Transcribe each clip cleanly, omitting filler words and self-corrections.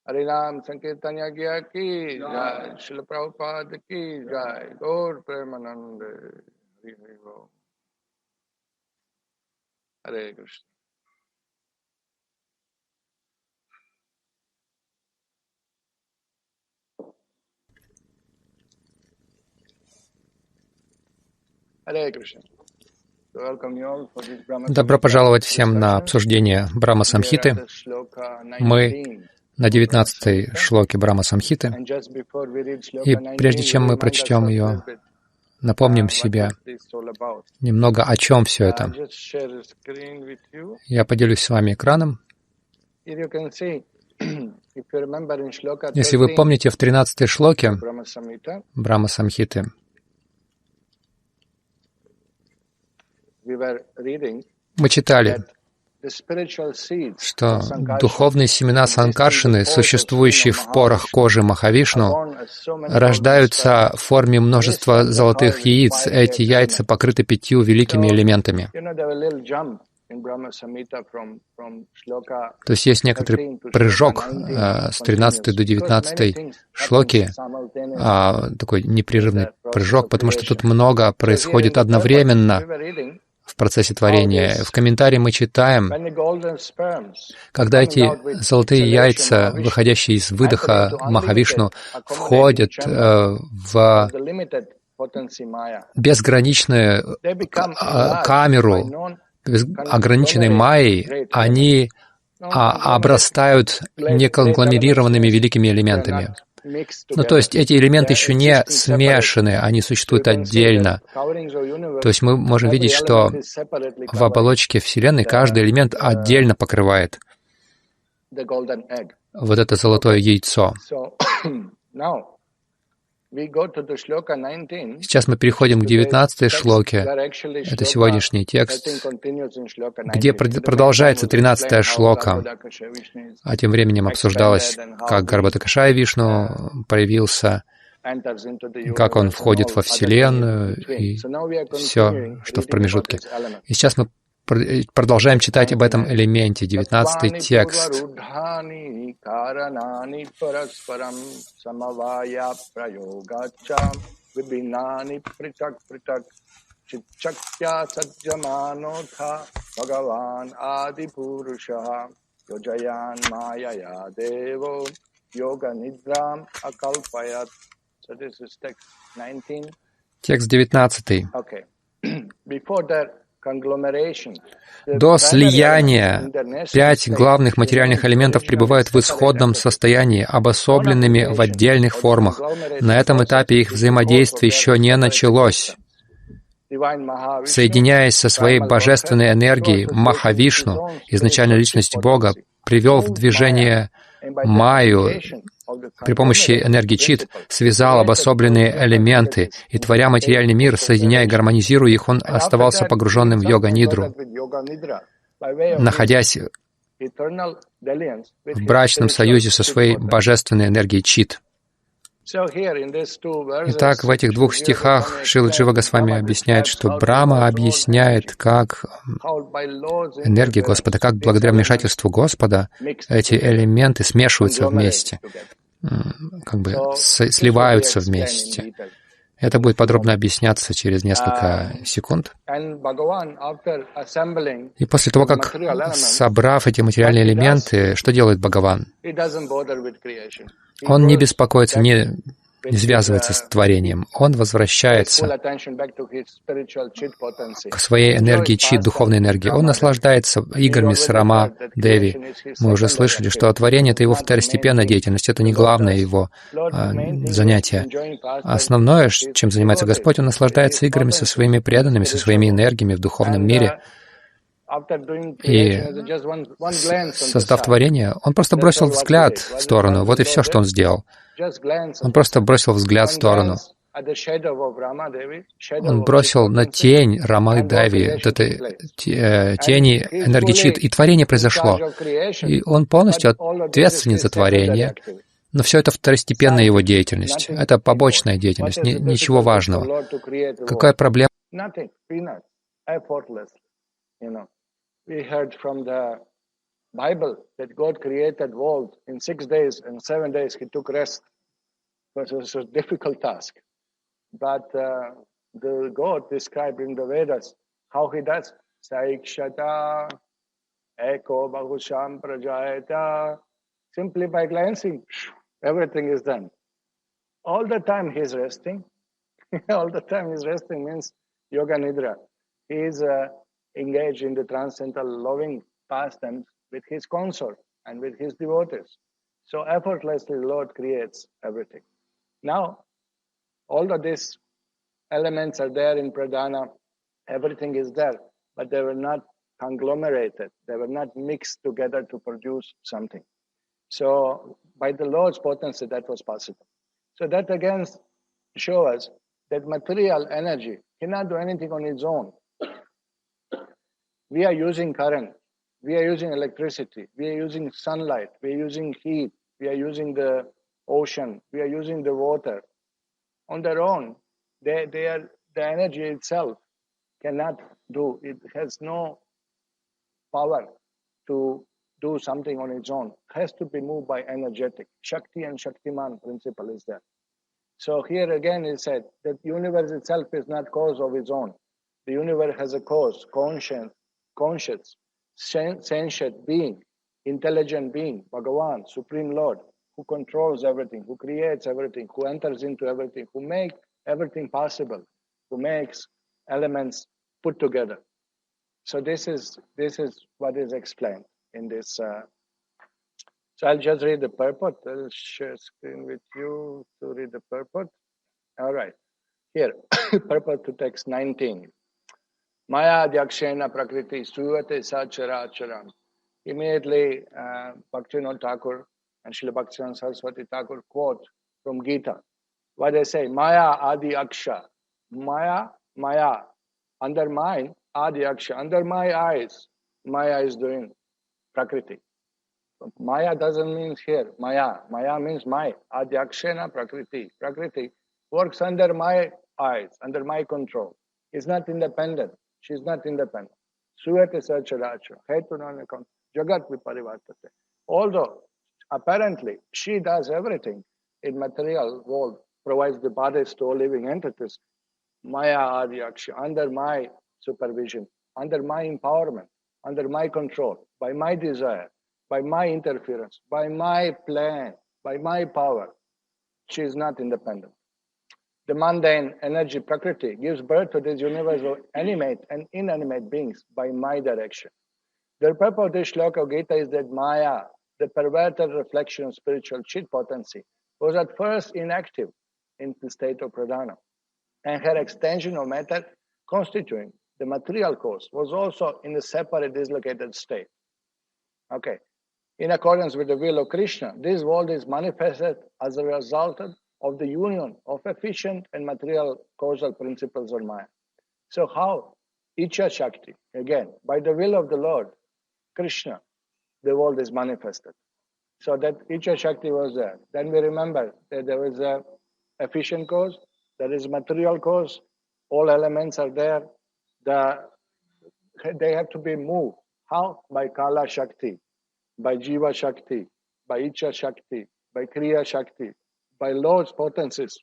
Harinam Sankirtan Yagya ki jai, Srila Prabhupada ki jai, Gaur Premanande, Hari Hari Bol. Hare Krishna. Hare Krishna. Добро пожаловать всем на обсуждение Брахма-самхиты. Мы на 19-й шлоке Брахма-самхиты. И прежде чем мы прочтем ее, напомним себе немного, о чем все это. Я поделюсь с вами экраном. Если вы помните, в 13-й шлоке Брахма-самхиты мы читали, что духовные семена Санкаршины, существующие в порах кожи Махавишну, рождаются в форме множества золотых яиц. Эти яйца покрыты 5 великими элементами. То есть есть некоторый прыжок с 13 до 19 шлоки, такой непрерывный прыжок, потому что тут много происходит одновременно в процессе творения. В комментарии мы читаем, когда эти золотые яйца, выходящие из выдоха Махавишну, входят в безграничную камеру, ограниченной майей, они обрастают неконгломерированными великими элементами. Ну, то есть эти элементы еще не смешаны, они существуют отдельно. То есть мы можем видеть, что в оболочке Вселенной каждый элемент отдельно покрывает вот это золотое яйцо. Сейчас мы переходим к 19-й шлоке. Это сегодняшний текст, где продолжается 13-я шлока. А тем временем обсуждалось, как Гарбхатакашая Вишну проявился, как он входит во Вселенную и все, что в промежутке. И сейчас мы продолжаем читать об этом элементе, 19-й текст. Текст 19. До слияния 5 главных материальных элементов пребывают в исходном состоянии, обособленными в отдельных формах. На этом этапе их взаимодействие еще не началось. Соединяясь со своей божественной энергией, Махавишну, изначальная личность Бога, привел в движение Майю, при помощи энергии чит связал обособленные элементы, и, творя материальный мир, соединяя и гармонизируя их, он оставался погруженным в йога-нидру, находясь в брачном союзе со своей божественной энергией чит. Итак, в этих 2 стихах Шрила Джива Госвами объясняет, что Брахма объясняет, как энергия Господа, как благодаря вмешательству Господа эти элементы смешиваются вместе, как бы сливаются вместе. Это будет подробно объясняться через несколько секунд. И после того, как, собрав эти материальные элементы, что делает Бхагаван? Он не беспокоится, не связывается с творением. Он возвращается к своей энергии чит, духовной энергии. Он наслаждается играми с Рама Деви. Мы уже слышали, что творение — это его второстепенная деятельность, это не главное его занятие. Основное, чем занимается Господь, Он наслаждается играми со своими преданными, со своими энергиями в духовном мире. И, создав творение, он просто бросил взгляд в сторону. Вот и все, что он сделал. Он просто бросил взгляд в сторону. Он бросил на тень Рамы Деви, вот этой тени энергии чит, и творение произошло. И он полностью ответственен за творение, но все это второстепенная его деятельность. Это побочная деятельность, ничего важного. Какая проблема? Bible that God created world in 6 days and 7 days he took rest. It was a difficult task. But the God described in the Vedas how he does. Saikshata eko bahusham prajayata. Simply by glancing, everything is done. All the time he's resting. All the time he's resting means yoga nidra. He is engaged in the transcendental loving pastimes with his consort and with his devotees. So effortlessly the Lord creates everything. Now, all of these elements are there in pradhana. Everything is there, but they were not conglomerated. They were not mixed together to produce something. So by the Lord's potency, that was possible. So that again shows us that material energy cannot do anything on its own. We are using current, we are using electricity, we are using sunlight, we are using heat, we are using the ocean, we are using the water. On their own, the energy itself cannot do, it has no power to do something on its own. It has to be moved by energetic. Shakti and Shaktiman principle is there. So here again it said that the universe itself is not cause of its own. The universe has a cause, conscious, sentient being, intelligent being, Bhagavan, Supreme Lord, who controls everything, who creates everything, who enters into everything, who makes everything possible, who makes elements put together. So this is what is explained in this. So I'll just read the purport. I'll share screen with you to read the purport. All right. Here, purport to text 19. Maya Dyakshena Prakriti Suyate Sacharacharam. Immediately, Bhaktivinoda Thakur and Srila Bhaktivinoda Saraswati Thakur quote from Gita. What they say, Maya Adi Aksha. Maya, under mine, Adi Aksha. Under my eyes, Maya is doing Prakriti. Maya doesn't mean here, Maya. Maya means my. Adyakshena Prakriti. Prakriti works under my eyes, under my control. Is not independent. She is not independent. Suyate Sacharacha. Hetunanakam. Jagat Viparivartate. Although, apparently, she does everything in material world, provides the bodies to all living entities. Maya Adyaksha, under my supervision, under my empowerment, under my control, by my desire, by my interference, by my plan, by my power. She is not independent. The mundane energy Prakriti gives birth to this universe of animate and inanimate beings by my direction. The purpose of this shloka of Gita is that Maya, the perverted reflection of spiritual chit potency, was at first inactive in the state of pradhana, and her extension of matter constituting the material cause was also in a separate dislocated state. Okay. In accordance with the will of Krishna, this world is manifested as a result of the union of efficient and material causal principles of Maya. So how? Icha Shakti, again, by the will of the Lord, Krishna, the world is manifested. So that Icha Shakti was there. Then we remember that there is a efficient cause, there is material cause, all elements are there. They have to be moved. How? By Kala Shakti, by Jiva Shakti, by Icha Shakti, by Kriya Shakti, by Lord's potencies.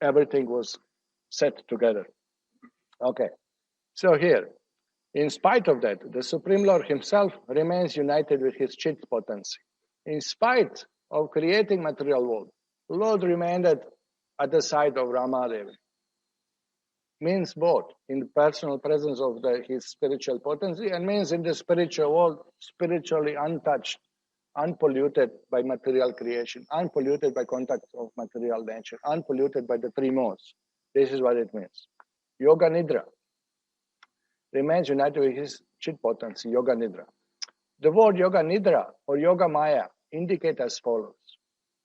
Everything was set together. Okay. So here, in spite of that, the Supreme Lord himself remains united with his chit potency. In spite of creating material world, the Lord remained at the side of Ramadevi. Means both in the personal presence of his spiritual potency and means in the spiritual world, spiritually untouched, unpolluted by material creation, unpolluted by contact of material nature, unpolluted by the three modes. This is what it means. Yoga Nidra remains united with his chit potency, Yoga Nidra. The word Yoga Nidra or Yoga Maya indicate as follows.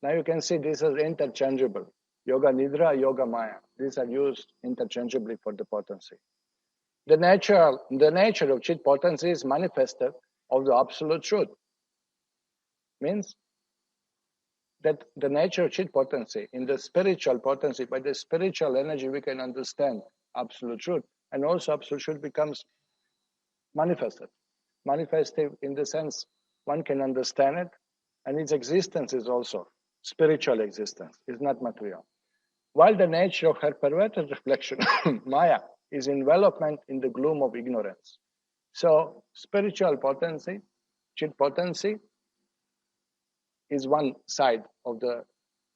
Now you can see this is interchangeable. Yoga Nidra, Yoga Maya. These are used interchangeably for the potency. The nature of chit potency is manifested of the absolute truth. Means that the nature of chit potency, in the spiritual potency, by the spiritual energy we can understand absolute truth, and also absolute truth becomes manifested. Manifested in the sense one can understand it, and its existence is also spiritual existence, is not material. While the nature of her perverted reflection, Maya, is envelopment in the gloom of ignorance. So, spiritual potency, chit potency, is one side of the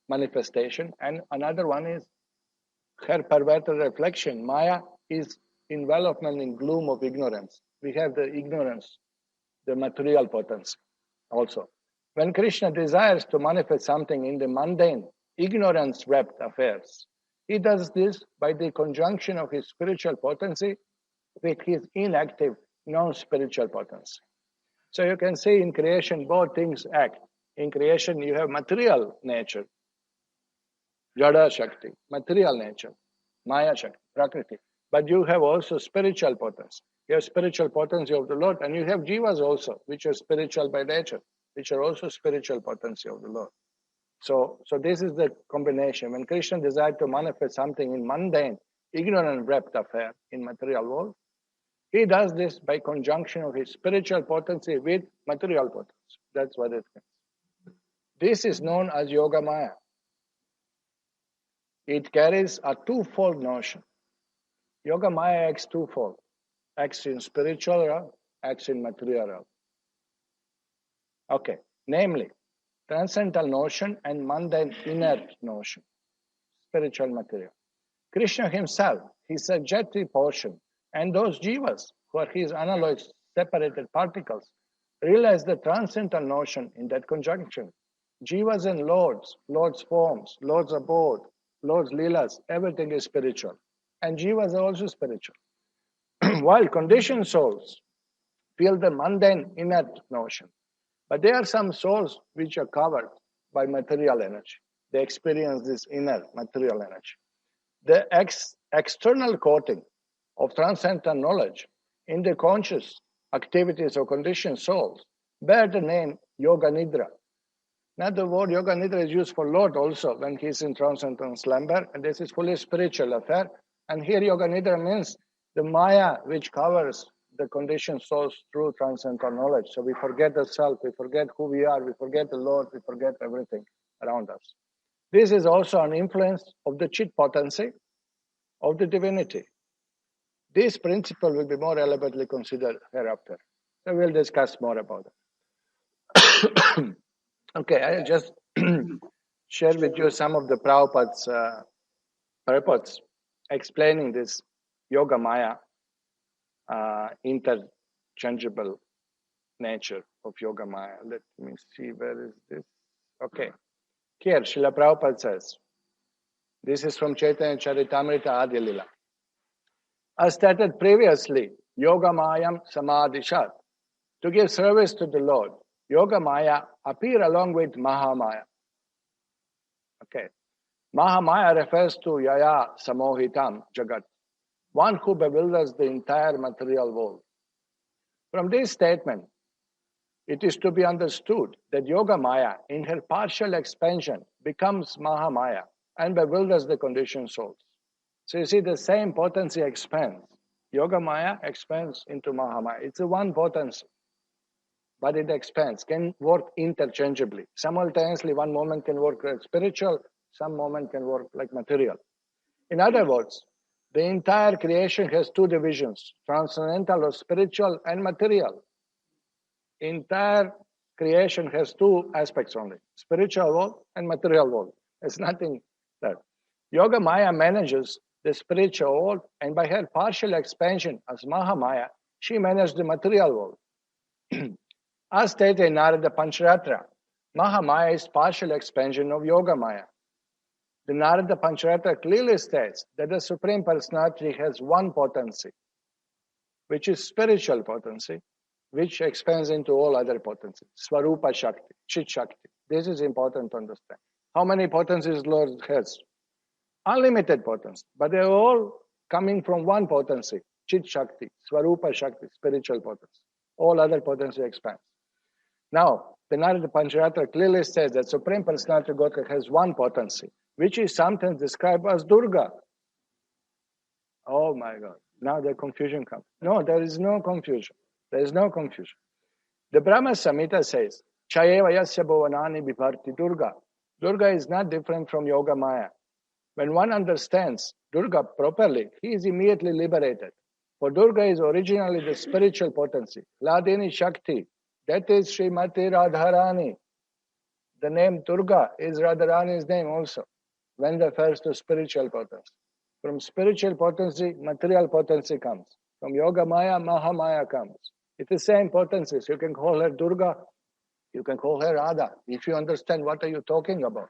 manifestation, and another one is her perverted reflection. Maya is envelopment in gloom of ignorance. We have the ignorance, the material potency also. When Krishna desires to manifest something in the mundane, ignorance-wrapped affairs, he does this by the conjunction of his spiritual potency with his inactive, non-spiritual potency. So you can see in creation, both things act. In creation, you have material nature, Jada Shakti, material nature, Maya Shakti, Prakriti. But you have also spiritual potency. You have spiritual potency of the Lord, and you have jivas also, which are spiritual by nature, which are also spiritual potency of the Lord. So this is the combination. When Krishna desired to manifest something in mundane, ignorant, wrapped affair in material world, he does this by conjunction of his spiritual potency with material potency. That's what it means. This is known as Yoga Maya. It carries a twofold notion. Yoga Maya acts twofold. Acts in spiritual realm, acts in material realm. Okay, namely, transcendental notion and mundane inert notion, spiritual material. Krishna himself, his subjective portion, and those jivas, who are his unalloyed separated particles, realize the transcendental notion in that conjunction. Jivas and Lords, Lord's forms, Lord's abode, Lord's leelas, everything is spiritual. And jivas are also spiritual. While conditioned souls feel the mundane inert notion, but there are some souls which are covered by material energy. They experience this inner material energy. The external coating of transcendental knowledge in the conscious activities of conditioned souls bear the name Yoga Nidra. Now the word Yoga Nidra is used for Lord also when he is in transcendental slumber, and this is fully spiritual affair. And here Yoga Nidra means the Maya which covers the conditioned souls through transcendental knowledge. So we forget the self, we forget who we are, we forget the Lord, we forget everything around us. This is also an influence of the chit potency of the divinity. This principle will be more elaborately considered hereafter. So we'll discuss more about it. Okay, I just share with you some of the Prabhupada's purports explaining this Yoga Maya interchangeable nature of Yoga Maya. Let me see, where is this? Okay. Here, Srila Prabhupada says, this is from Chaitanya Charitamrita Adi Lila. As stated previously, Yoga Mayam Samadhishat. To give service to the Lord, Yoga Maya appear along with Mahamaya. Okay. Mahamaya refers to Yaya Samohitam Jagat, one who bewilders the entire material world. From this statement, it is to be understood that Yoga Maya, in her partial expansion, becomes Mahamaya and bewilders the conditioned souls. So you see, the same potency expands. Yoga Maya expands into Mahamaya. It's a one potency, but it expands, can work interchangeably. Simultaneously, one moment can work like spiritual, some moment can work like material. In other words, the entire creation has two divisions, transcendental or spiritual and material. Entire creation has two aspects only, spiritual world and material world. There's nothing there. Yoga Maya manages the spiritual world, and by her partial expansion as Mahamaya, she manages the material world. As stated in Narada Pancharatra, Mahamaya is partial expansion of Yoga Maya. The Narada Pancharatra clearly states that the Supreme Personality has one potency, which is spiritual potency, which expands into all other potencies. Swarupa Shakti, Chit Shakti. This is important to understand. How many potencies Lord has? Unlimited potency, but they're all coming from one potency, Chit Shakti, Swarupa Shakti, spiritual potency. All other potency expands. Now, the Narada Pancharatra clearly says that Supreme Personality of Godhead has one potency, which is sometimes described as Durga. Oh my God. Now the confusion comes. No, there is no confusion. There is no confusion. The Brahma-samhita says, Chayeva yasya bhavanani bhiparti Durga. Durga is not different from Yoga Maya. When one understands Durga properly, he is immediately liberated. For Durga is originally the spiritual potency. Hladini Shakti, that is Srimati Radharani. The name Durga is Radharani's name also, when it refers to spiritual potency. From spiritual potency, material potency comes. From Yoga Maya, Mahamaya comes. It's the same potencies. You can call her Durga, you can call her Radha, if you understand what are you talking about.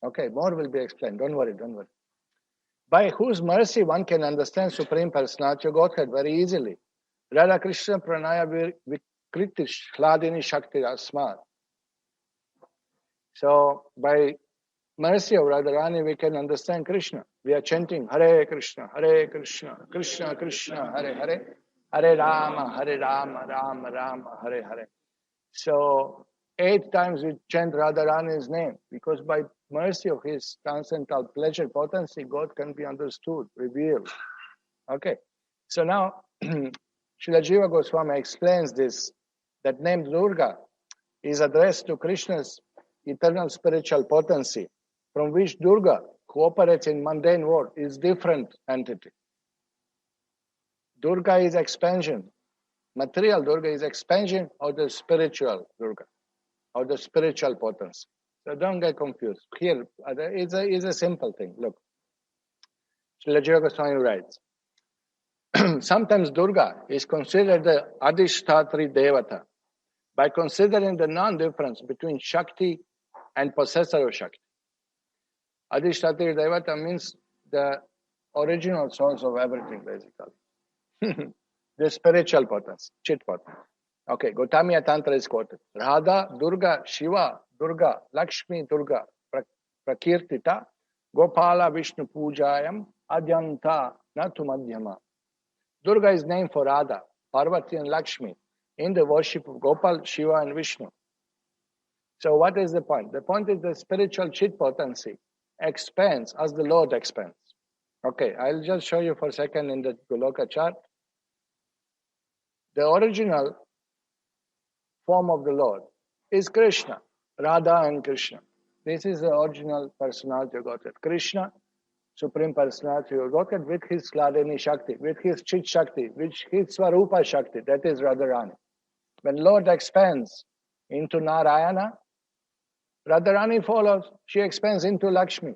Okay, more will be explained. Don't worry. By whose mercy one can understand Supreme Personality of Godhead very easily. Radha Krishna Pranaya Vikriti Hladini Shakti Asmat. So, by mercy of Radharani, we can understand Krishna. We are chanting Hare Krishna, Krishna Krishna, Hare Hare, Hare Rama, Rama Rama, Hare Hare. So, 8 times we chant Radharani's name, because by mercy of his transcendental pleasure potency, God can be understood, revealed. Okay. So now, Srila Jiva Goswami explains this, that name Durga is addressed to Krishna's eternal spiritual potency, from which Durga, who operates in mundane world, is different entity. Durga is expansion. Material Durga is expansion of the spiritual Durga, of the spiritual potency. So don't get confused. Here, it's a simple thing. Look, Srila Jiva Goswami writes, sometimes Durga is considered the Adhishtatri Devata by considering the non-difference between Shakti and possessor of Shakti. Adhishtatri Devata means the original source of everything, basically. The spiritual potency, Chit potency. Okay, Gautamiya Tantra is quoted. Radha, Durga, Shiva, Durga, Lakshmi, Durga, Prakirtita, Gopala, Vishnu, Pujayam, Adyanta, Natu Madhyama. Durga is named for Radha, Parvati and Lakshmi in the worship of Gopal, Shiva and Vishnu. So what is the point? The point is the spiritual Chit potency expands as the Lord expands. Okay, I'll just show you for a second in the Goloka chart. The original form of the Lord is Krishna, Radha and Krishna. This is the original personality of Godhead. Krishna, Supreme Personality of Godhead, with his Hladini Shakti, with his Chit Shakti, with his Swarupa Shakti, that is Radharani. When Lord expands into Narayana, Radharani follows, she expands into Lakshmi.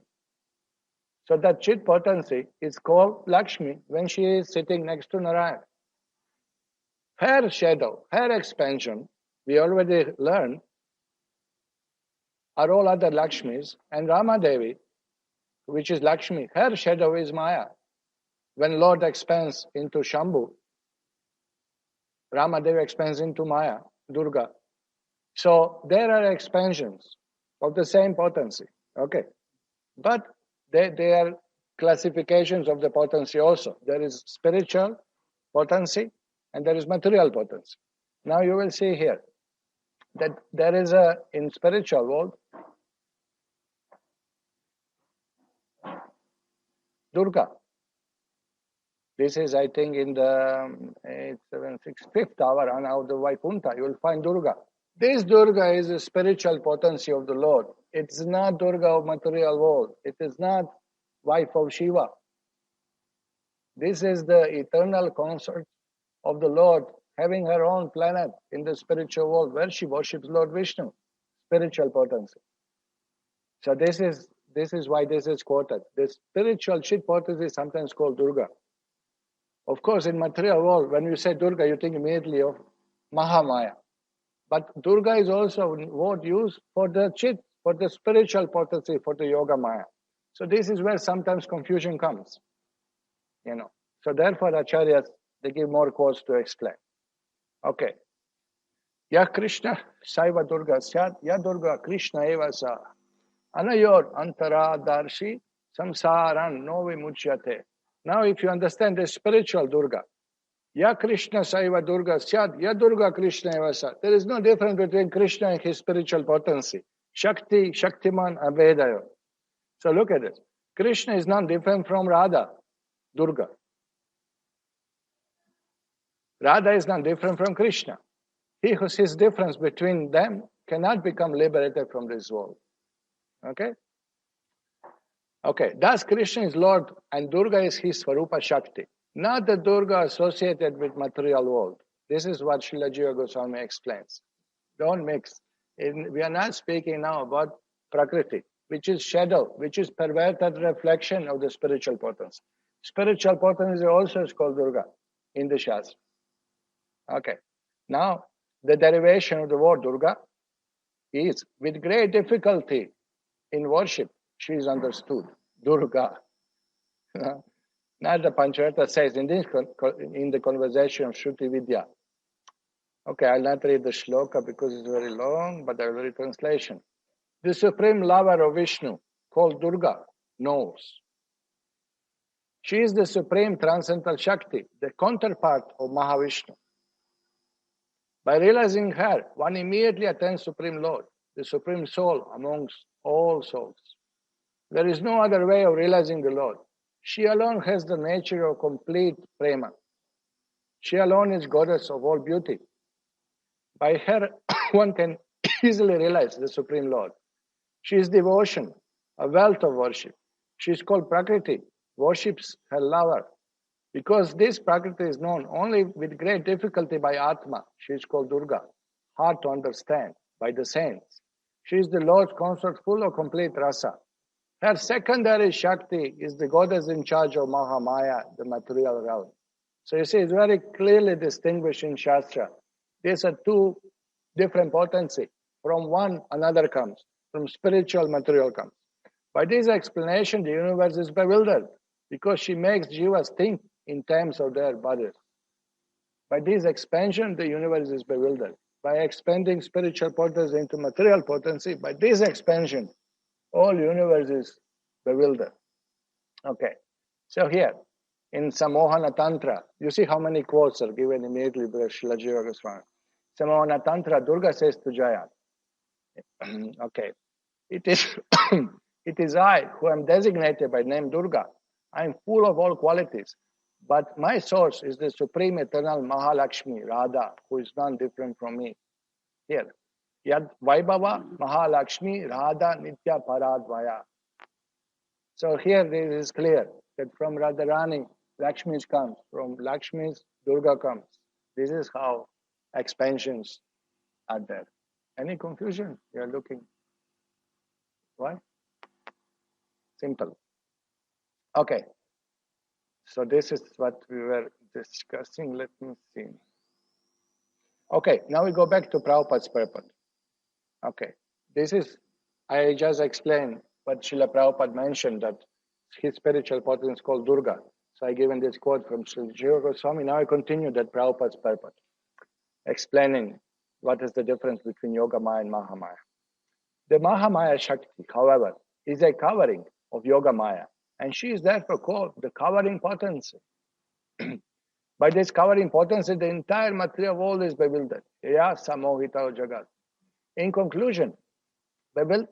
So that Chit potency is called Lakshmi when she is sitting next to Narayana. Her shadow, her expansion, we already learned, are all other Lakshmis, and Rama Devi, which is Lakshmi, her shadow is Maya. When Lord expands into Shambhu, Rama Devi expands into Maya, Durga. So there are expansions of the same potency, okay? But they are classifications of the potency also. There is spiritual potency and there is material potency. Now you will see here that there is in spiritual world, Durga. This is, I think, in the 5th hour on out the Vaikunta, you will find Durga. This Durga is a spiritual potency of the Lord. It's not Durga of material world. It is not wife of Shiva. This is the eternal consort of the Lord, having her own planet in the spiritual world where she worships Lord Vishnu, spiritual potency. So this is why this is quoted. The spiritual Chit potency is sometimes called Durga. Of course, in material world, when you say Durga, you think immediately of Mahamaya. But Durga is also a word used for the Chit, for the spiritual potency, for the Yoga Maya. So this is where sometimes confusion comes. So therefore, Acharyas, they give more quotes to explain. Okay. Ya Krishna Saiva Durga Syat, Ya Durga Krishna Eva Sa. Anayor Antara Darshi Samsaran Novi Muchyate. Now if you understand the spiritual Durga, Ya Krishna Saiva Durga Syat, Ya Durga Krishna Eva Sa. There is no difference between Krishna and his spiritual potency. Shakti, Shaktiman, Avedayo. So look at this. Krishna is not different from Radha, Durga. Radha is not different from Krishna. He who sees difference between them cannot become liberated from this world. Okay? Okay, thus Krishna is Lord and Durga is his Swarupa Shakti. Not the Durga associated with material world. This is what Srila Jiva Goswami explains. Don't mix. We are not speaking now about Prakriti, which is shadow, which is perverted reflection of the spiritual potency. Spiritual potency also is called Durga in the Shastra. Okay. Now, the derivation of the word Durga is with great difficulty in worship. She is understood. Durga. Not the Pancharata says in the conversation of Shruti Vidya. Okay, I'll not read the shloka because it's very long, but I will read translation. The supreme lover of Vishnu, called Durga, knows. She is the supreme transcendental Shakti, the counterpart of Mahavishnu. By realizing her, one immediately attains Supreme Lord, the Supreme Soul amongst all souls. There is no other way of realizing the Lord. She alone has the nature of complete prema. She alone is goddess of all beauty. By her, one can easily realize the Supreme Lord. She is devotion, a wealth of worship. She is called Prakriti, worships her lover. Because this Prakriti is known only with great difficulty by Atma, she is called Durga, hard to understand by the saints. She is the Lord's consort full of complete rasa. Her secondary Shakti is the goddess in charge of Mahamaya, the material realm. So you see, it's very clearly distinguished in Shastra. These are two different potencies. From one, another comes. From spiritual, material comes. By this explanation, the universe is bewildered because she makes jivas think in terms of their bodies. By this expansion, the universe is bewildered. By expanding spiritual potency into material potency, by this expansion, all universe is bewildered. Okay. So here, in Samohana Tantra, you see how many quotes are given immediately by Srila Jiva Goswami. Samohana Tantra, Durga says to Jaya, okay, it is I who am designated by name Durga. I am full of all qualities, but my source is the supreme eternal Mahalakshmi, Radha, who is none different from me. Here, Yad Vaibhava Mahalakshmi Radha Nitya Paradvaya. So here it is clear that from Radharani, Lakshmi comes, from Lakshmi, Durga comes. This is how expansions are there. Any confusion? You are looking. Why? Simple. Okay. So this is what we were discussing. Let me see. Okay, now we go back to Prabhupada's purport. Okay, this is, I just explained what Srila Prabhupada mentioned, that his spiritual potency is called Durga. So I given this quote from Srila Jiva Goswami. Now I continue that Prabhupada's purport, explaining what is the difference between Yoga Maya and Mahamaya. The Mahamaya Shakti, however, is a covering of Yoga Maya, and she is therefore called the covering potency. By this covering potency, the entire material world is bewildered. Ya samohita jagat. In conclusion, bewildering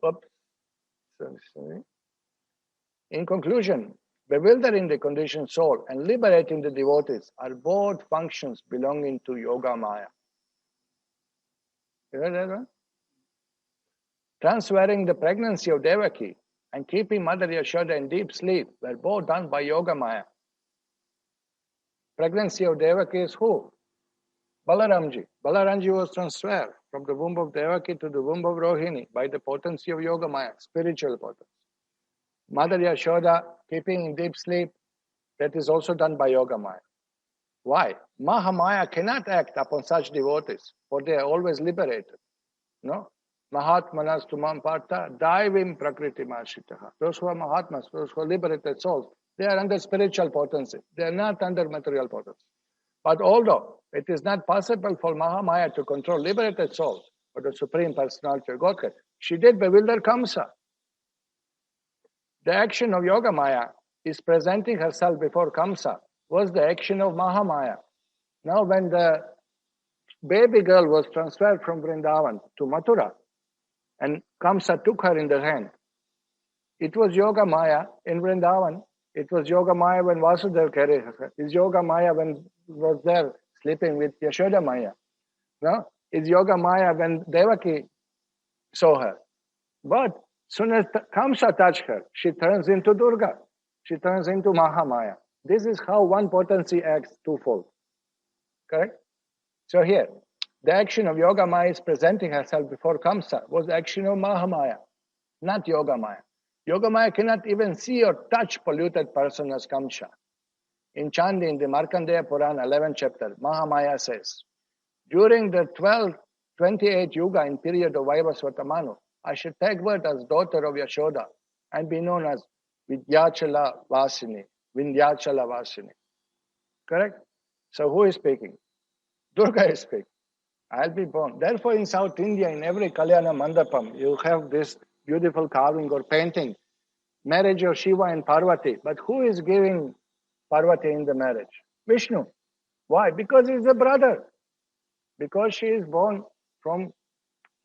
the conditioned soul and liberating the devotees are both functions belonging to Yoga Maya. You heard that one? Transferring the pregnancy of Devaki and keeping Mother Yashoda in deep sleep were both done by Yoga Maya. Pregnancy of Devaki is who? Balaramji. Balaramji was transferred from the womb of Devaki to the womb of Rohini by the potency of Yoga Maya, spiritual potency. Mother Yashoda keeping in deep sleep, that is also done by Yoga Maya. Why? Mahamaya cannot act upon such devotees, for they are always liberated. No? Mahatmanas tumam partha daivim prakriti marshitaha. Those who are Mahatmas, those who are liberated souls, they are under spiritual potency. They are not under material potency. But although it is not possible for Mahamaya to control liberated souls or the Supreme Personality of Godhead, she did bewilder Kamsa. The action of Yoga Maya is presenting herself before Kamsa was the action of Mahamaya. Now when the baby girl was transferred from Vrindavan to Mathura and Kamsa took her in the hand, it was Yoga Maya in Vrindavan. It was Yoga Maya when Vasudeva carried her. It's Yoga Maya when he was there sleeping with Yashoda Maya. No? is Yoga Maya when Devaki saw her. But soon as Kamsa touched her, she turns into Durga. She turns into Mahamaya. This is how one potency acts twofold. Correct? So here, the action of Yoga Maya is presenting herself before Kamsa was the action of Mahamaya, not Yoga Maya. Yoga Maya cannot even see or touch polluted person as Kamsa. In Chandi, in the Markandeya Purana, 11th chapter, Mahamaya says, during the 28 Yuga in period of Vaivasvata Manu, I should take birth as daughter of Yashoda and be known as Vindhyachala Vasini. Vindhyachala Vasini. Correct? So who is speaking? Durga is speaking. I'll be born. Therefore, in South India, in every Kalyana Mandapam, you have this beautiful carving or painting, marriage of Shiva and Parvati. But who is giving Parvati in the marriage? Vishnu. Why? Because he's the brother. Because she is born from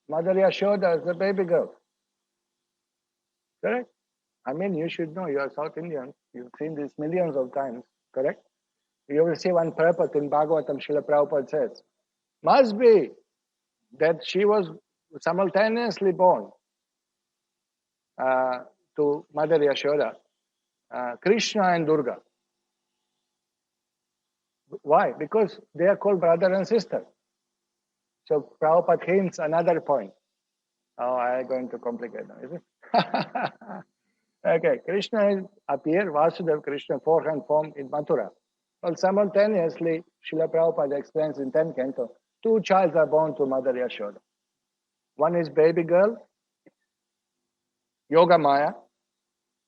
Mother Yashoda as a baby girl. Correct? I mean, you should know, you are South Indian. You've seen this millions of times. Correct? You will see one purpose in Bhagavatam, Srila Prabhupada says, must be that she was simultaneously born to Mother Yashoda, Krishna and Durga. Why? Because they are called brother and sister. So Prabhupada hints another point. Oh, I'm going to complicate now, is it? Okay, Krishna appeared, Vasudeva Krishna, forehand form in Mathura. Well, simultaneously, Srila Prabhupada explains in 10th canto, two children are born to Mother Yashoda. One is baby girl, Yoga Maya,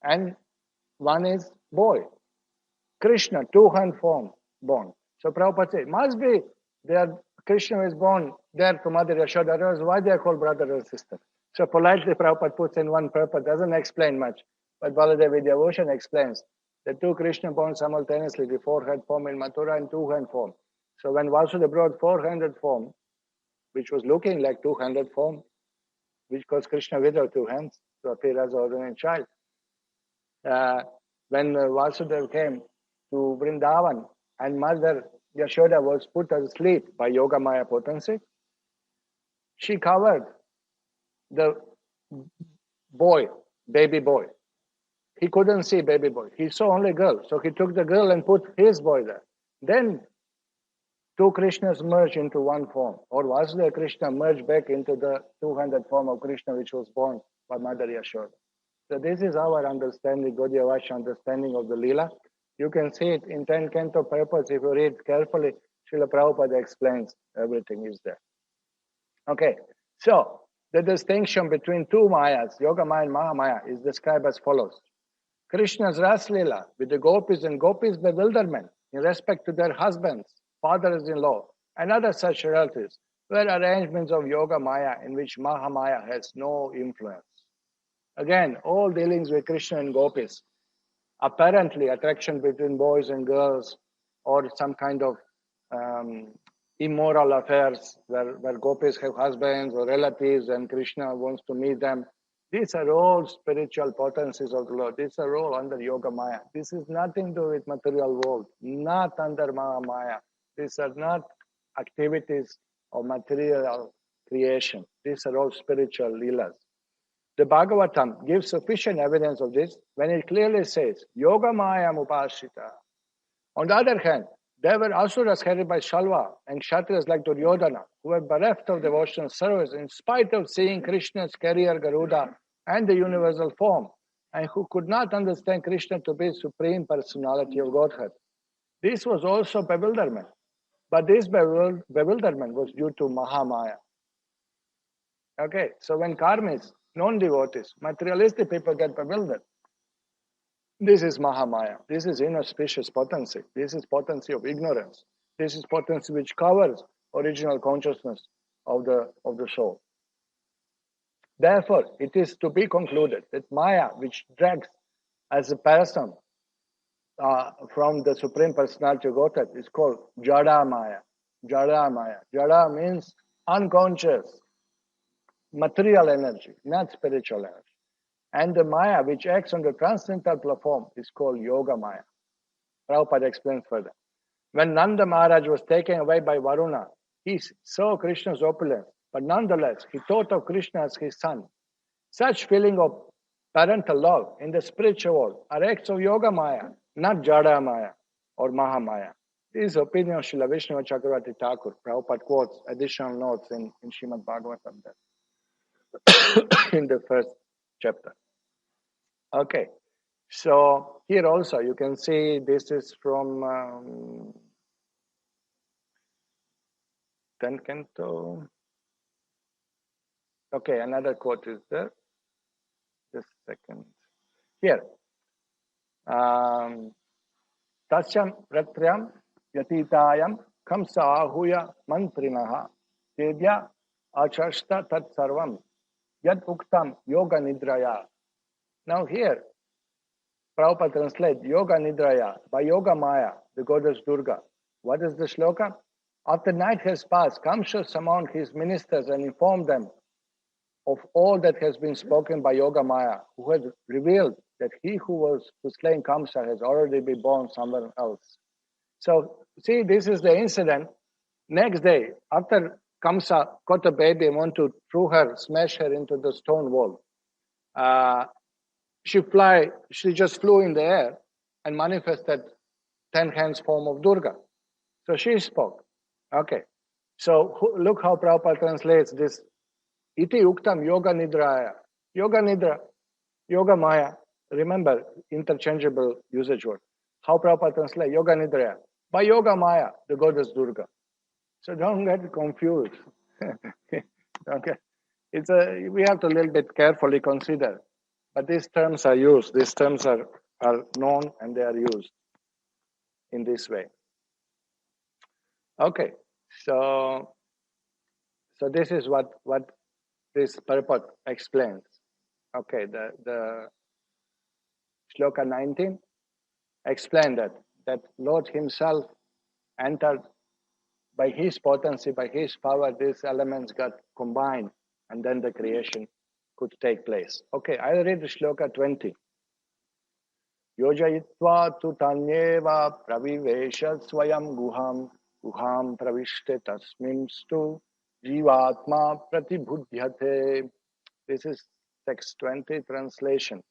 and one is boy, Krishna, two-hand form born. So Prabhupada says, must be Krishna is born there to Mother Yashoda, otherwise why they are called brother or sister? So politely Prabhupada puts in one purpose, doesn't explain much. But Baladev Vidyabhushan explains the two Krishna born simultaneously, the four-hand form in Mathura and two-hand form. So when Vasudeva brought four-handed form, which was looking like two-handed form, which caused Krishna without two hands to appear as an ordinary child. When Vasudeva came to Vrindavan and Mother Yashoda was put asleep by Yoga Maya potency, she covered the boy, baby boy. He couldn't see baby boy. He saw only girl. So he took the girl and put his boy there. Then two Krishnas merged into one form. Or Vasudeva Krishna merged back into the two-handed form of Krishna which was born by Mother Yashoda. So this is our understanding, Gaudiya Vaishya understanding of the Leela. You can see it in 10 canto purpose. If you read carefully, Srila Prabhupada explains everything is there. Okay, so the distinction between two Mayas, Yoga Maya and Mahamaya, is described as follows. Krishna's Ras Leela with the gopis and gopis' bewilderment in respect to their husbands, fathers-in-law, and other such relatives were arrangements of Yoga Maya in which Mahamaya has no influence. Again, all dealings with Krishna and gopis, apparently attraction between boys and girls, or some kind of immoral affairs where gopis have husbands or relatives and Krishna wants to meet them. These are all spiritual potencies of the Lord. These are all under Yoga Maya. This is nothing to do with material world, not under Mahamaya. These are not activities of material creation. These are all spiritual leelas. The Bhagavatam gives sufficient evidence of this when it clearly says, Yoga Maya Mupashita. On the other hand, there were asuras headed by Shalva and kshatriyas like Duryodhana who were bereft of devotional service in spite of seeing Krishna's carrier Garuda and the universal form, and who could not understand Krishna to be Supreme Personality of Godhead. This was also bewilderment, but this bewilderment was due to Mahamaya. Okay, so when karmis, non-devotees, materialistic people get bewildered, this is Mahamaya. This is inauspicious potency. This is potency of ignorance. This is potency which covers original consciousness of the soul. Therefore, it is to be concluded that Maya, which drags as a person from the Supreme Personality of Godhead, is called Jada Maya. Jada Maya. Jada means unconscious, material energy, not spiritual energy. And the Maya, which acts on the transcendental platform, is called Yoga Maya. Prabhupada explains further. When Nanda Maharaj was taken away by Varuna, He saw Krishna's opulence, but nonetheless, he thought of Krishna as his son. Such feeling of parental love in the spiritual world are acts of yoga maya, not jada maya or maha maya. This is the opinion of Srila Vishnava Chakravarti Thakur. Prabhupada quotes additional notes in Srimad Bhagavatam in the first chapter. Okay, so here also you can see this is from 10th canto. Okay, another quote is there. Just a second. Here. Tasyam pratyam yatitayam kamsa ahuya mantrinaha tedya achashta tat sarvam yad uktam yoga nidraya. Now here, Prabhupada translates yoga nidraya by yoga maya, the goddess Durga. What is the shloka? After night has passed, Kamsa summoned his ministers and informed them of all that has been spoken by Yoga Maya, who had revealed that he who was to slay Kamsa has already been born somewhere else. So, see, this is the incident. Next day, after Kamsa caught a baby and wanted to smash her into the stone wall, she just flew in the air and manifested 10 hands form of Durga. So she spoke. Okay. So look how Prabhupada translates this. Iti uktam yoga nidraya. Yoga nidra, yoga maya. Remember, interchangeable usage word. How Prabhupada translates yoga nidraya. By yoga maya, the goddess Durga. So don't get confused. Okay. We have to a little bit carefully consider. But these terms are used. These terms are known and they are used in this way. Okay. So this is what this purport explains. Okay, the Shloka 19 explained that Lord himself entered by his potency, by his power, these elements got combined and then the creation could take place. Okay, I'll read the Shloka 20. Yojayitva tu tanyeva pravivesha swayam guham pravishte tasmimstu jivatma pratibhudhyate. This is text 20 translation.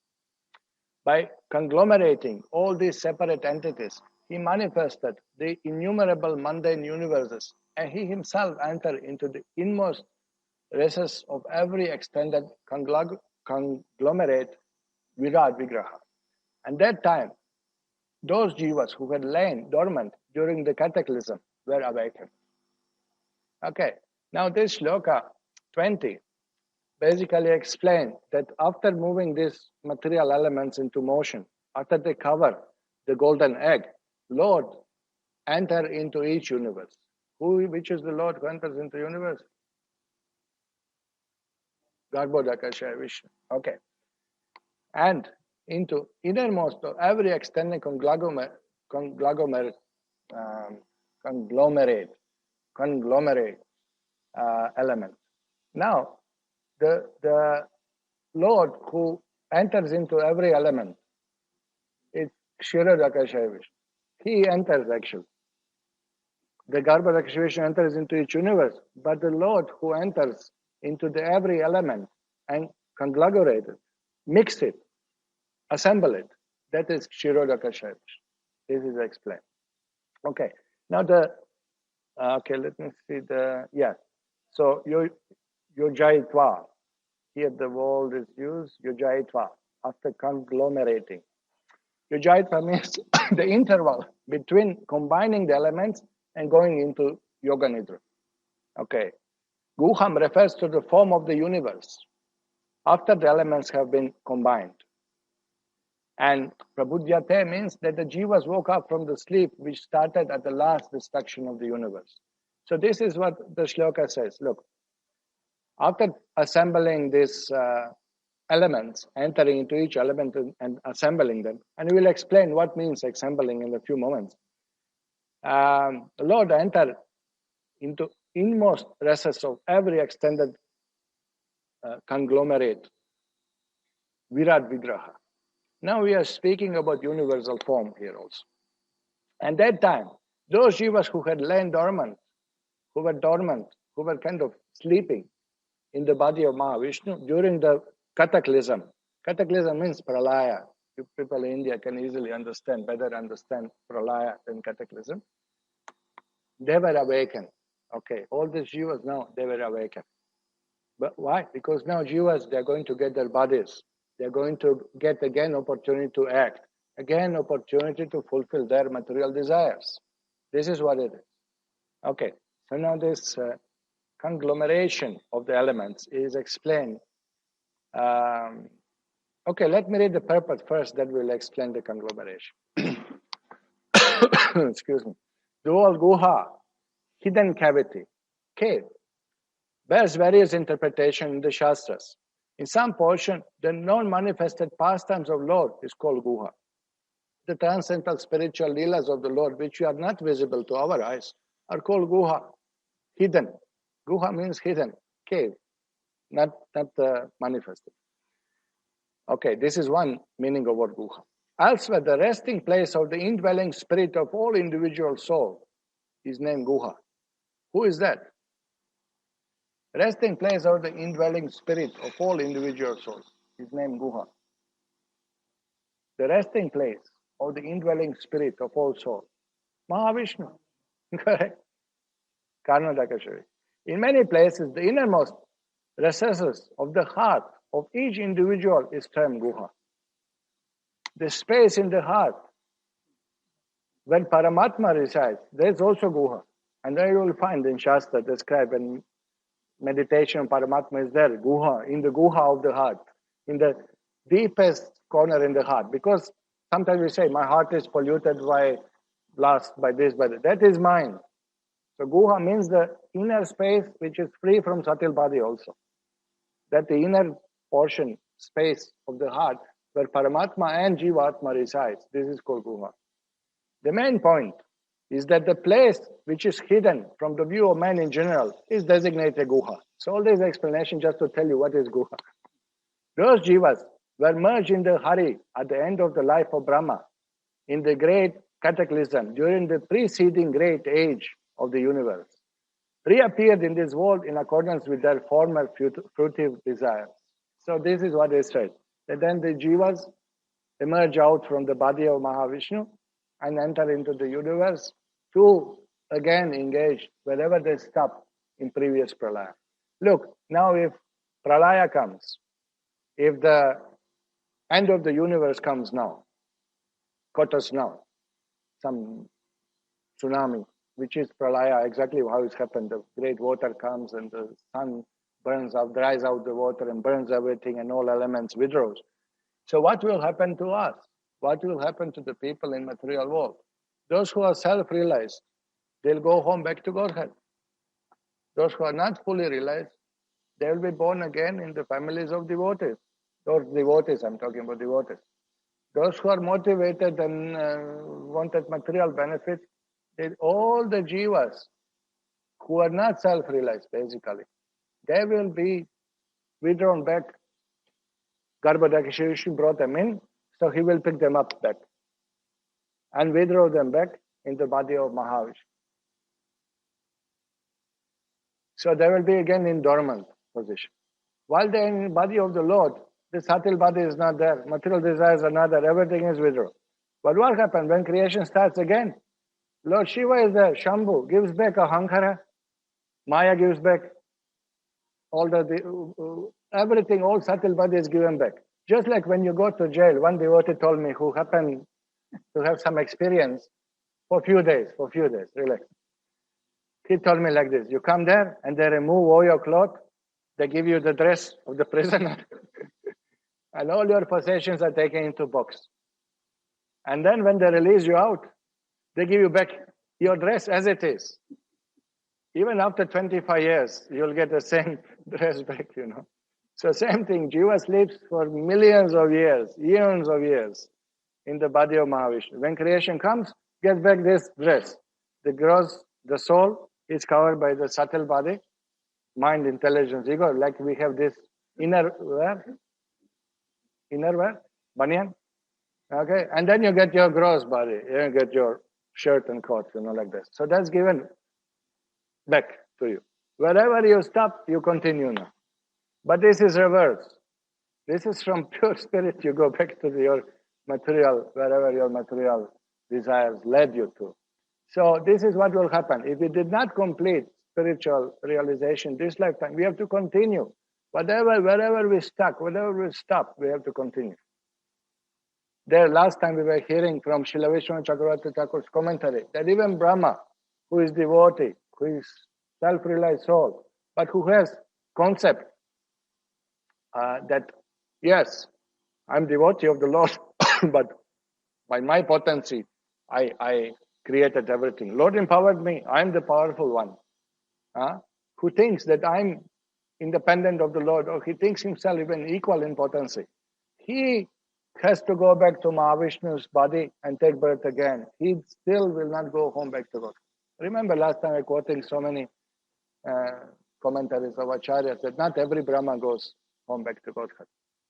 By conglomerating all these separate entities, he manifested the innumerable mundane universes, and he himself entered into the inmost recesses of every extended conglomerate Virat Vigraha. And that time, those jivas who had lain dormant during the cataclysm were awakened. Okay, now this shloka 20 basically explains that after moving these material elements into motion, after they cover the golden egg, Lord enter into each universe. Which is the Lord who enters into the universe? Garbhodakashaya Vishnu. Okay. And into innermost of every extended conglomerate element. Now, the Lord who enters into every element is Kshirodakashaya Vishnu. He enters actually. The Garbhodakashaya Vishnu enters into each universe, but the Lord who enters into every element and conglomerate it, mix it, assemble it, that is Kshirodakashaya Vishnu. This is explained. Okay. Now let me see So Yojayitva. Here the word is used, Yojayitva, after conglomerating. Yojayitva means the interval between combining the elements and going into Yoga Nidra. Okay. Guham refers to the form of the universe after the elements have been combined. And Prabudhyate means that the jivas woke up from the sleep which started at the last destruction of the universe. So this is what the shloka says. Look, after assembling these elements, entering into each element and assembling them, and we will explain what means assembling in a few moments. The Lord entered into inmost recesses of every extended conglomerate, Virat Vigraha. Now we are speaking about universal form here also. And that time, those jivas who had lain dormant, who were dormant, who were kind of sleeping in the body of Mahavishnu during the cataclysm. Cataclysm means pralaya. You people in India can easily better understand pralaya than cataclysm. They were awakened. Okay, all the Jivas now, they were awakened. But why? Because now Jivas, they're going to get their bodies. They're going to get again opportunity to act. Again, opportunity to fulfill their material desires. This is what it is. Okay, so now this conglomeration of the elements is explained. Okay, let me read the purpose first, then we'll explain the conglomeration. Excuse me. The whole guha, hidden cavity, cave, bears various interpretations in the Shastras. In some portion, the non-manifested pastimes of Lord is called guha. The transcendental spiritual leelas of the Lord, which are not visible to our eyes, are called guha, hidden. Guha means hidden, cave, not manifested. Okay, this is one meaning of word guha. Elsewhere, the resting place of the indwelling spirit of all individual soul is named guha. Who is that? Resting place of the indwelling spirit of all individual souls is named guha. The resting place of the indwelling spirit of all souls. Mahavishnu. Correct? Karnadakashari. In many places, the innermost recesses of the heart of each individual is termed guha. The space in the heart, when Paramatma resides, there is also guha. And there you will find in Shastra described when meditation Paramatma is there, guha, in the guha of the heart, in the deepest corner in the heart. Because sometimes we say, my heart is polluted by lust, by this, by that. That is mind. So guha means the inner space which is free from subtle body also. That the inner portion, space of the heart, where Paramatma and Jivatma resides. This is called guha. The main point is that the place which is hidden from the view of man in general is designated guha. So all this explanation just to tell you what is guha. Those jivas were merged in the Hari at the end of the life of Brahma, in the great cataclysm, during the preceding great age of the universe, reappeared in this world in accordance with their former fruitive desires. So this is what is said. That then the jivas emerge out from the body of Mahavishnu and enter into the universe to again engage wherever they stop in previous pralaya. Look, now if pralaya comes, if the end of the universe comes now, caught us now, some tsunami, which is pralaya, exactly how it's happened. The great water comes and the sun burns out, dries out the water and burns everything and all elements withdraws. So what will happen to us? What will happen to the people in material world? Those who are self-realized, they'll go home back to Godhead. Those who are not fully realized, they will be born again in the families of devotees. Those devotees, I'm talking about devotees. Those who are motivated and wanted material benefit, all the jivas who are not self-realized, basically, they will be withdrawn back. Garbhodakasha brought them in, so he will pick them up back and withdraw them back in the body of Mahavishnu. So they will be again in dormant position. While they are in the body of the Lord, the subtle body is not there, material desires are not there, everything is withdrawn. But what happens when creation starts again? Lord Shiva is there, Shambhu gives back Ahankara, Maya gives back all everything, all subtle body is given back. Just like when you go to jail, one devotee told me who happened to have some experience for a few days, relax. He told me like this, you come there and they remove all your clothes, they give you the dress of the prisoner and all your possessions are taken into box. And then when they release you out, they give you back your dress as it is. Even after 25 years, you'll get the same dress back, So same thing, Jiva sleeps for millions of years, eons of years in the body of Mahavishnu. When creation comes, get back this dress. The soul is covered by the subtle body, mind, intelligence, ego, like we have this inner wear, banyan. Okay, and then you get your gross body, you get your shirt and coat, like this. So that's given back to you. Wherever you stop, you continue now. But this is reverse. This is from pure spirit. You go back to your material, wherever your material desires led you to. So this is what will happen. If we did not complete spiritual realization this lifetime, we have to continue. Wherever we stuck, wherever we stop, we have to continue. There, last time we were hearing from Srila Vishnu Chakravarti Thakur's commentary that even Brahma, who is devotee, who is self-realized soul, but who has concept that, yes, I'm devotee of the Lord, but by my potency, I created everything. Lord empowered me. I'm the powerful one. Who thinks that I'm independent of the Lord, or he thinks himself even equal in potency. He has to go back to Mahavishnu's body and take birth again. He still will not go home back to God. Remember last time I quoting so many commentaries of Acharyas that not every Brahma goes home back to Godhead.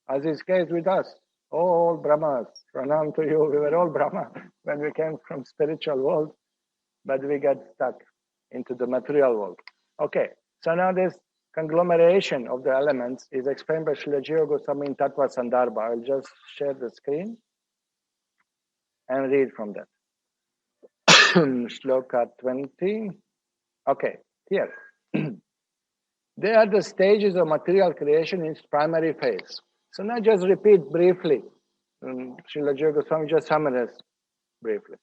As is case with us, all Brahmas, pranam to you, we were all Brahma when we came from spiritual world, but we got stuck into the material world. Okay, so now this conglomeration of the elements is explained by Srila Jiva Goswami in Tattva Sandarbha. I'll just share the screen and read from that. Shloka 20. Okay, here. They are the stages of material creation in its primary phase. So now just repeat briefly. Srila Jiva Goswami just summarized briefly.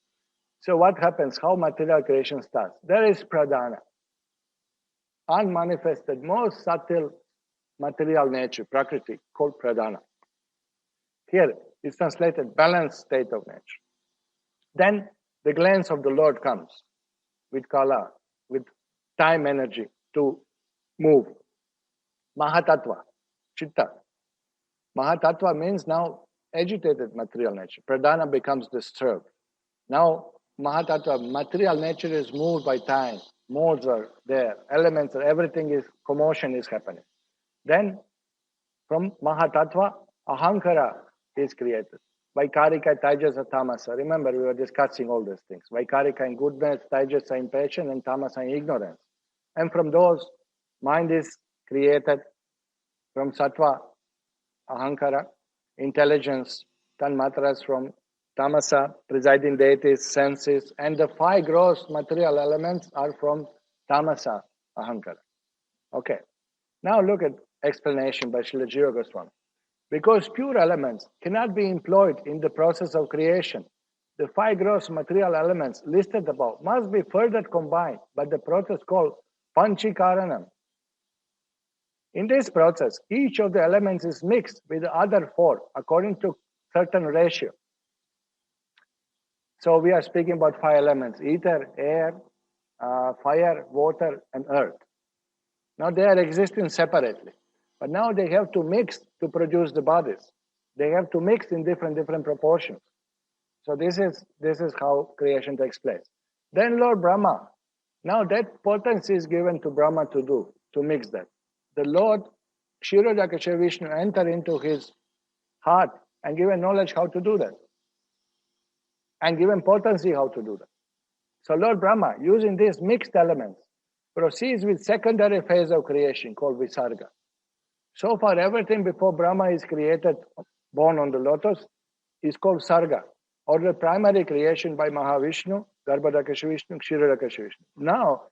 So what happens? How material creation starts? There is pradhana. Unmanifested, most subtle material nature, prakriti, called pradhana. Here is translated balanced state of nature. Then the glance of the Lord comes with kala, with time energy to move. Mahatattva, chitta. Mahatattva means now agitated material nature. Pradhana becomes disturbed. Now Mahatattva, material nature is moved by time. Modes are there, elements are, everything is, commotion is happening. Then from Mahatattva, Ahankara is created. Vaikarika, Taijasa, Tamasa. Remember, we were discussing all these things. Vaikarika in goodness, Taijasa in passion, and Tamasa in ignorance. And from those, mind is created. From Sattva, Ahankara, intelligence, Tanmatras from Tamasa, presiding deities, senses, and the 5 gross material elements are from Tamasa, Ahankara. Okay. Now look at explanation by Srila Jiva Goswami. Because pure elements cannot be employed in the process of creation, the 5 gross material elements listed above must be further combined by the process called Panchikaranam. In this process, each of the elements is mixed with the other 4 according to certain ratio. So we are speaking about 5 elements: ether, air, fire, water, and earth. Now they are existing separately, but now they have to mix to produce the bodies. They have to mix in different proportions. So this is how creation takes place. Then Lord Brahma, now that potency is given to Brahma to do, to mix that. The Lord Kshirodakasha Vishnu enter into his heart and given knowledge how to do that. And given potency how to do that. So Lord Brahma, using these mixed elements, proceeds with secondary phase of creation called Visarga. So far, everything before Brahma is created, born on the lotus, is called Sarga, or the primary creation by Mahavishnu, Garbhodakasha Vishnu, Kshirodakasha Vishnu. Now,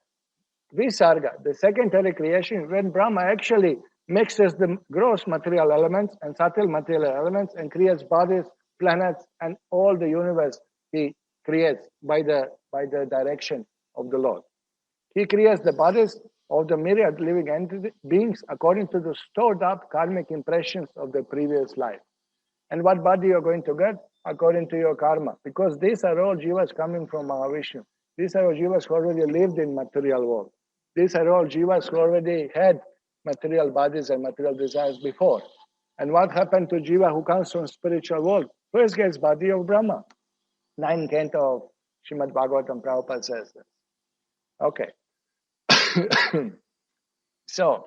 Visarga, the secondary creation, when Brahma actually mixes the gross material elements and subtle material elements and creates bodies, planets, and all the universe he creates by the direction of the Lord. He creates the bodies of the myriad living beings according to the stored up karmic impressions of the previous life. And what body you are going to get? According to your karma. Because these are all jivas coming from Mahavishnu. These are all jivas who already lived in material world. These are all jivas who already had material bodies and material desires before. And what happened to jiva who comes from spiritual world? First gets body of Brahma. 9th canto of Srimad Bhagavatam, Prabhupada says this. Okay. So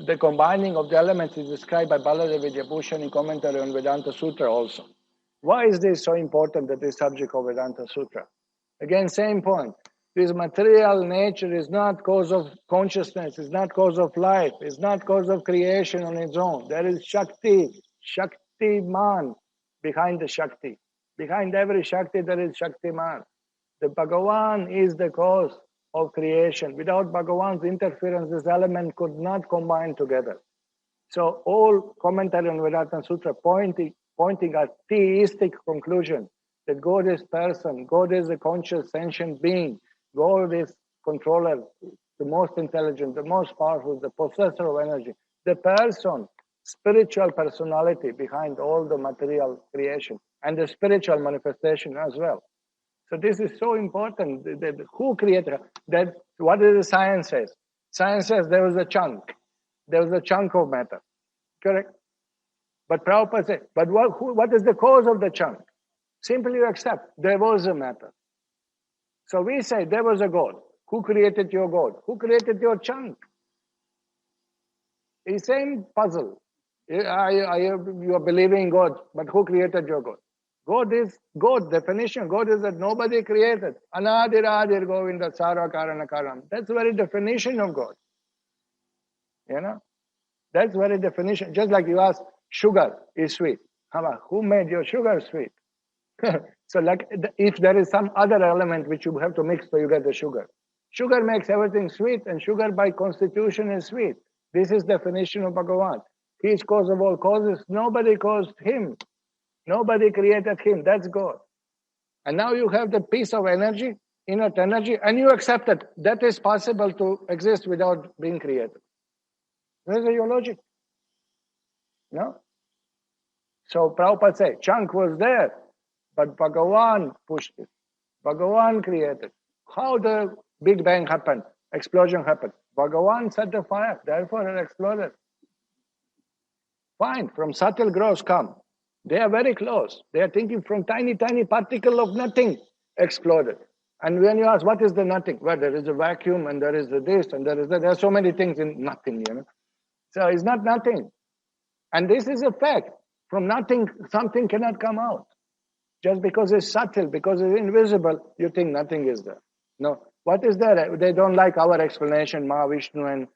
the combining of the elements is described by Baladev Vidyabhushan in commentary on Vedanta Sutra also. Why is this so important, that is subject of Vedanta Sutra? Again, same point. This material nature is not cause of consciousness, is not cause of life, is not cause of creation on its own. There is Shakti, Shakti-man behind the Shakti. Behind every Shakti there is Shakti-man. The Bhagavan is the cause of creation. Without Bhagavan's interference, this element could not combine together. So all commentary on Vedanta Sutra pointing at theistic conclusion that God is person, God is a conscious sentient being, God is controller, the most intelligent, the most powerful, the possessor of energy, the person, spiritual personality behind all the material creation and the spiritual manifestation as well. So this is so important. Who created that? What does the science says? Science says there was a chunk. There was a chunk of matter. Correct? But Prabhupada said, but what is the cause of the chunk? Simply you accept there was a matter. So we say there was a God. Who created your God? Who created your chunk? It's same puzzle. You are believing God, but who created your God? God is God. Definition. God is that nobody created. Anadiradir Govinda Sara Karana Karam. That's the very definition of God. You know? That's very definition. Just like you ask, sugar is sweet. Who made your sugar sweet? So like if there is some other element which you have to mix so you get the sugar. Sugar makes everything sweet and sugar by constitution is sweet. This is definition of Bhagavan. He is cause of all causes. Nobody caused him. Nobody created him. That's God. And now you have the piece of energy, inert energy, and you accept that is possible to exist without being created. Where's your logic? No? So Prabhupada said, chunk was there, but Bhagavan pushed it. Bhagavan created. How the Big Bang happened, explosion happened. Bhagavan set the fire, therefore it exploded. Fine, from subtle growths come. They are very close. They are thinking from tiny, tiny particle of nothing exploded. And when you ask, what is the nothing? Well, there is a vacuum and there is this and there is that. There are so many things in nothing, you know. So it's not nothing. And this is a fact. From nothing, something cannot come out. Just because it's subtle, because it's invisible, you think nothing is there. No. What is there? They don't like our explanation, Mahavishnu and,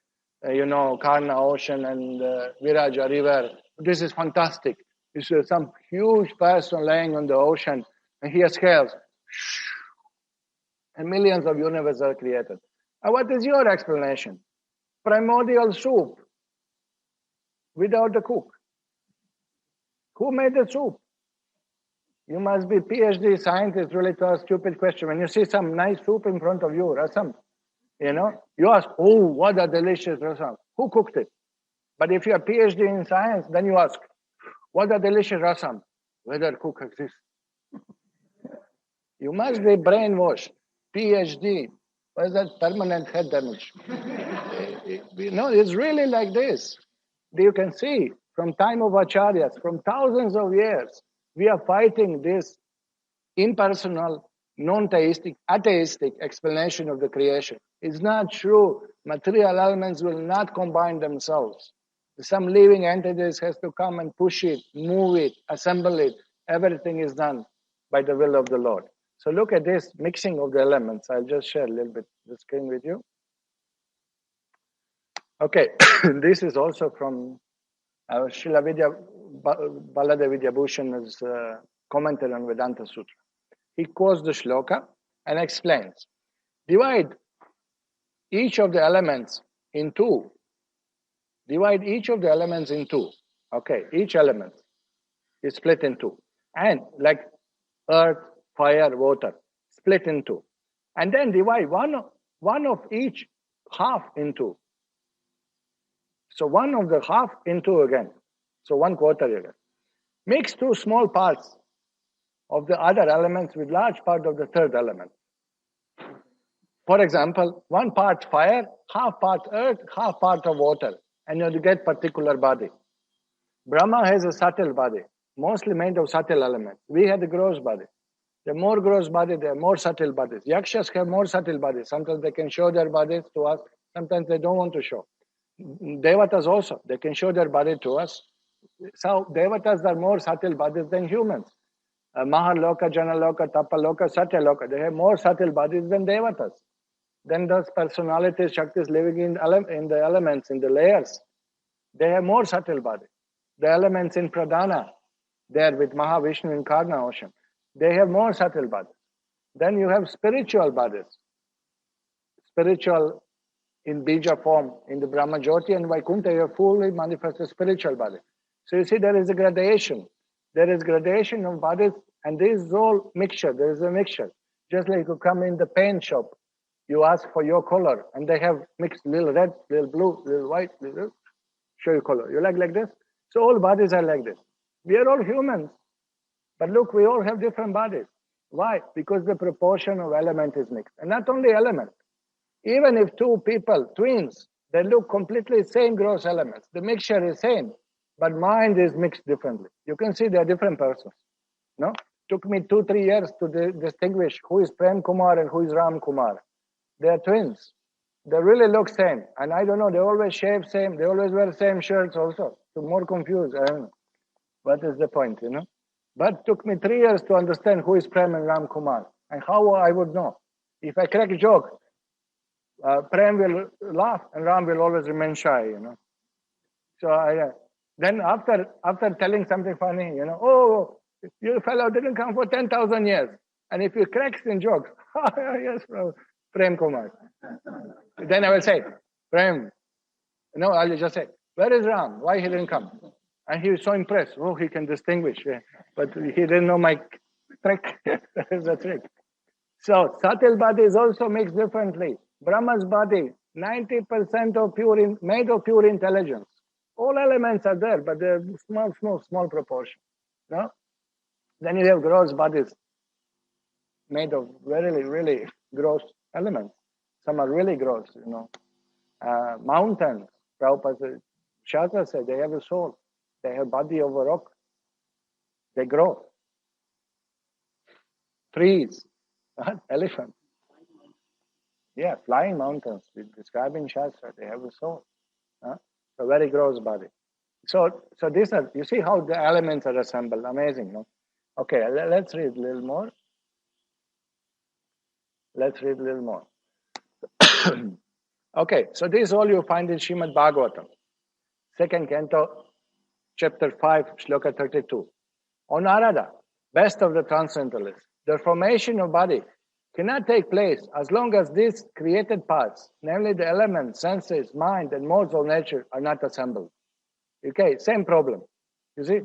Karna ocean and Viraja river. This is fantastic. This is some huge person laying on the ocean and he has scales. And millions of universes are created. And what is your explanation? Primordial soup without the cook. Who made the soup? You must be PhD scientist really to ask stupid question. When you see some nice soup in front of you, rasam, you ask, oh, what a delicious rasam. Who cooked it? But if you are PhD in science, then you ask, what a delicious rasam. Whether cook exists. You must be brainwashed. PhD. What is that? Permanent head damage. It's really like this. You can see from time of acharyas, from thousands of years, we are fighting this impersonal, non-theistic, atheistic explanation of the creation. It's not true. Material elements will not combine themselves. Some living entities has to come and push it, move it, assemble it. Everything is done by the will of the Lord. So look at this mixing of the elements. I'll just share a little bit the screen with you. Okay, this is also from Srila Baladev Vidyabhushan's commentary on Vedanta Sutra. He quotes the shloka and explains. Divide each of the elements in two. Divide each of the elements in two. Okay, each element is split in two. And like earth, fire, water, split in two. And then divide one of each half in two. So one of the half in two again. So 1/4 again. Mix two small parts of the other elements with large part of the third element. For example, 1 part fire, half part earth, half part of water. And you get particular body. Brahma has a subtle body, mostly made of subtle elements. We have the gross body. The more gross body, there are more subtle bodies. Yakshas have more subtle bodies. Sometimes they can show their bodies to us. Sometimes they don't want to show. Devatas also, they can show their body to us. So Devatas are more subtle bodies than humans. Mahaloka, Janaloka, Tapaloka, Satyaloka. They have more subtle bodies than Devatas. Then those personalities, Shaktis living in the elements, in the layers, they have more subtle bodies. The elements in Pradhana, there with Mahavishnu in Karna ocean, they have more subtle bodies. Then you have spiritual bodies. Spiritual in Bija form, in the Brahma Jyoti and Vaikuntha, you have fully manifested spiritual body. So you see there is a gradation. There is gradation of bodies, and this is all mixture. There is a mixture. Just like you come in the paint shop, you ask for your color, and they have mixed little red, little blue, little white, little show you color. You like this? So all bodies are like this. We are all humans. But look, we all have different bodies. Why? Because the proportion of element is mixed. And not only element. Even if two people, twins, they look completely same gross elements. The mixture is same, but mind is mixed differently. You can see they are different persons. No? Took me 2-3 years to distinguish who is Prem Kumar and who is Ram Kumar. They are twins. They really look same. And I don't know, they always shave same. They always wear same shirts also. So more confused. I don't know. What is the point, you know? But took me 3 years to understand who is Prem and Ram Kumar. And how I would know. If I crack a joke, Prem will laugh and Ram will always remain shy, you know. So then after telling something funny, you know, oh, you fellow didn't come for 10,000 years. And if you cracks in jokes, yes, Prem Kumar. Then I will say, Prem. No, I'll just say, where is Ram? Why he didn't come? And he was so impressed. Oh, he can distinguish. Yeah. But he didn't know my trick. That is the trick. So subtle body is also mixed differently. Brahma's body, 90% of made of pure intelligence. All elements are there, but they're small proportion. No? Then you have gross bodies made of really, really gross elements. Some are really gross, you know. Mountains, Prabhupada said, Shastra said they have a soul. They have body of a rock. They grow. Trees, elephants. Yeah, flying mountains. We describe in Shastra, they have a soul. A very gross body. So these are, you see how the elements are assembled. Amazing, no? Okay, let's read a little more. Okay, so this is all you find in Srimad Bhagavatam. 2nd canto, chapter 5, shloka 32. O Narada, best of the transcendentalists, the formation of body cannot take place as long as these created parts, namely the elements, senses, mind, and modes of nature, are not assembled. Okay, same problem. You see?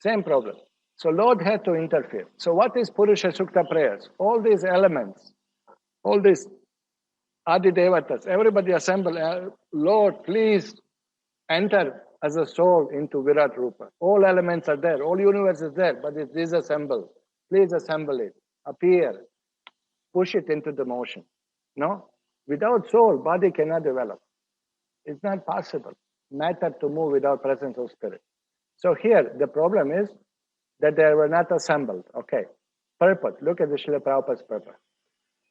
Same problem. So Lord had to interfere. So what is Purusha Sukta prayers? All these elements, all these Adi Devatas, everybody assemble. Lord, please enter as a soul into Virat Rupa. All elements are there. All universe is there, but it is assembled. Please assemble it. Appear. Push it into the motion. No? Without soul, body cannot develop. It's not possible. Matter to move without presence of spirit. So here, the problem is that they were not assembled. Okay. Purpose. Look at the Srila Prabhupada's purpose.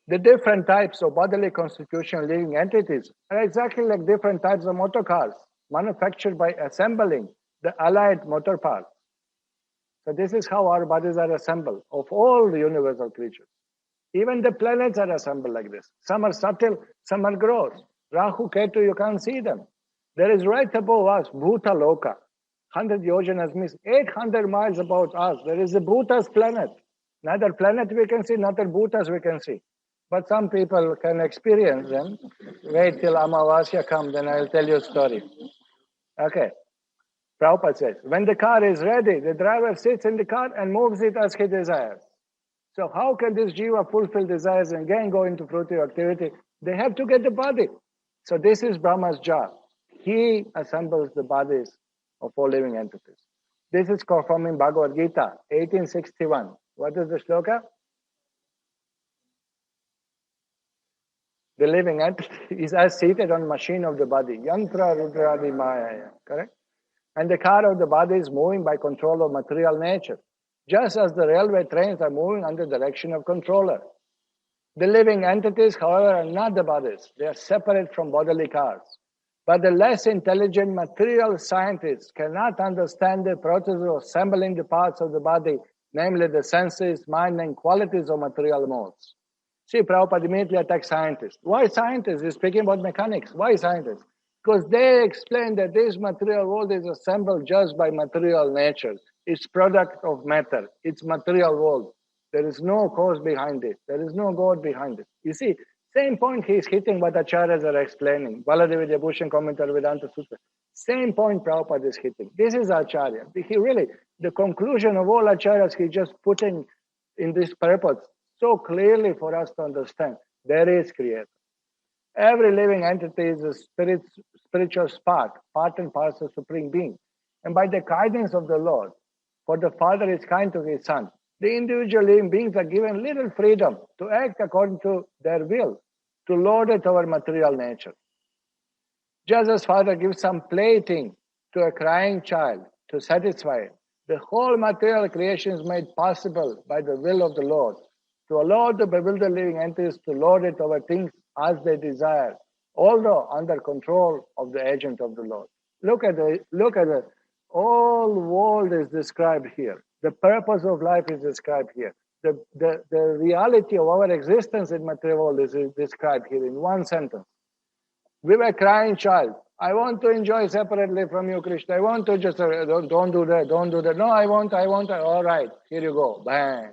The different types of bodily constitution living entities are exactly like different types of motor cars manufactured by assembling the allied motor parts. So this is how our bodies are assembled of all the universal creatures. Even the planets are assembled like this. Some are subtle, some are gross. Rahu, Ketu, you can't see them. There is right above us, Bhuta Loka. 100 yojanas means 800 miles above us. There is a Bhutas planet. Neither planet we can see, neither Bhutas we can see. But some people can experience them. Wait till Amavasya comes, then I'll tell you a story. Okay. Prabhupada says, when the car is ready, the driver sits in the car and moves it as he desires. So how can this jiva fulfill desires and again go into fruitive activity? They have to get the body. So this is Brahma's job. He assembles the bodies of all living entities. This is from in Bhagavad Gita, 1861. What is the shloka? The living entity is as seated on machine of the body. Yantra Rudradi Maya. Correct? And the car of the body is moving by control of material nature. Just as the railway trains are moving under the direction of controller. The living entities, however, are not the bodies. They are separate from bodily cars. But the less intelligent material scientists cannot understand the process of assembling the parts of the body namely the senses, mind, and qualities of material modes. See, Prabhupada immediately attacks scientists. Why scientists? He's speaking about mechanics. Why scientists? Because they explain that this material world is assembled just by material nature. It's product of matter. It's material world. There is no cause behind it. There is no God behind it. You see, same point he's hitting what acharyas are explaining. Baladevi Bhushan commentary Vedanta Sutra. Same point Prabhupada is hitting. This is acharya. He really, the conclusion of all acharyas, he just putting in this purpose so clearly for us to understand. There is creator. Every living entity is a spiritual spark, part and parcel of Supreme Being. And by the kindness of the Lord, for the Father is kind to his Son, the individual living beings are given little freedom to act according to their will, to lord it over material nature. Just as Father gives some plaything to a crying child to satisfy it, the whole material creation is made possible by the will of the Lord, to allow the bewildered living entities to lord it over things as they desire, although under control of the agent of the Lord. Look at the whole world is described here. The purpose of life is described here. The reality of our existence in material world is described here in one sentence. We were crying child. I want to enjoy separately from you, Krishna. I want to just, don't do that, don't do that. No, I want. All right, here you go. Bang.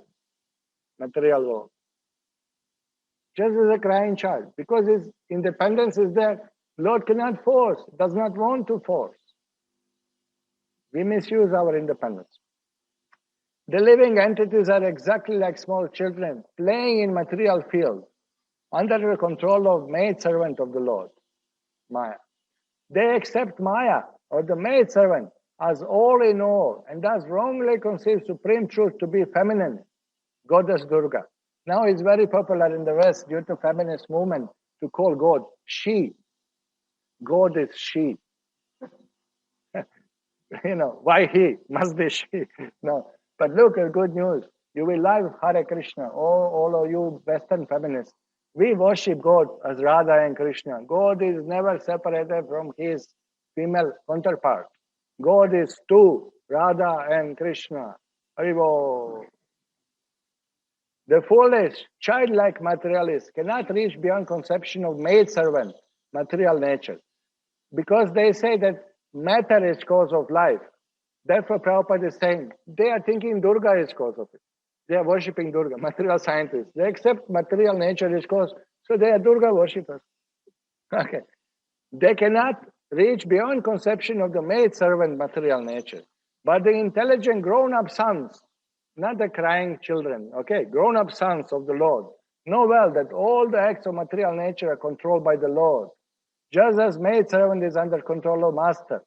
Material world. Just as a crying child. Because his independence is there. Lord cannot force, does not want to force. We misuse our independence. The living entities are exactly like small children playing in material field under the control of maidservant of the Lord, Maya. They accept Maya or the maidservant as all in all and thus wrongly conceive supreme truth to be feminine, goddess Durga. Now it's very popular in the West due to feminist movement to call God she. God is she. Why he? Must be she. No. But look at good news. You will love Hare Krishna. All of you Western feminists. We worship God as Radha and Krishna. God is never separated from his female counterpart. God is two, Radha and Krishna. Haribo. The foolish, childlike materialists cannot reach beyond conception of maidservant, material nature. Because they say that matter is cause of life. Therefore, Prabhupada is saying, they are thinking Durga is cause of it. They are worshipping Durga, material scientists. They accept material nature is cause, so they are Durga worshippers. Okay. They cannot reach beyond conception of the maid-servant material nature. But the intelligent grown-up sons, not the crying children, okay, grown-up sons of the Lord, know well that all the acts of material nature are controlled by the Lord. Just as maid-servant is under control of master,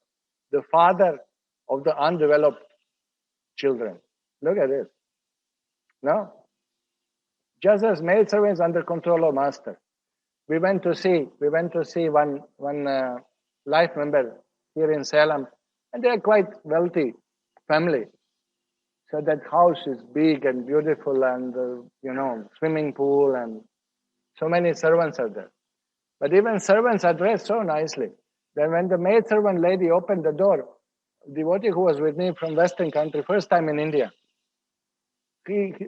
the father of the undeveloped children. Look at this. No? Just as maidservant is under control of master. We went to see one life member here in Salem, and they are quite wealthy family. So that house is big and beautiful, and swimming pool, and so many servants are there. But even servants are dressed so nicely. Then when the maidservant lady opened the door, devotee who was with me from Western country, first time in India,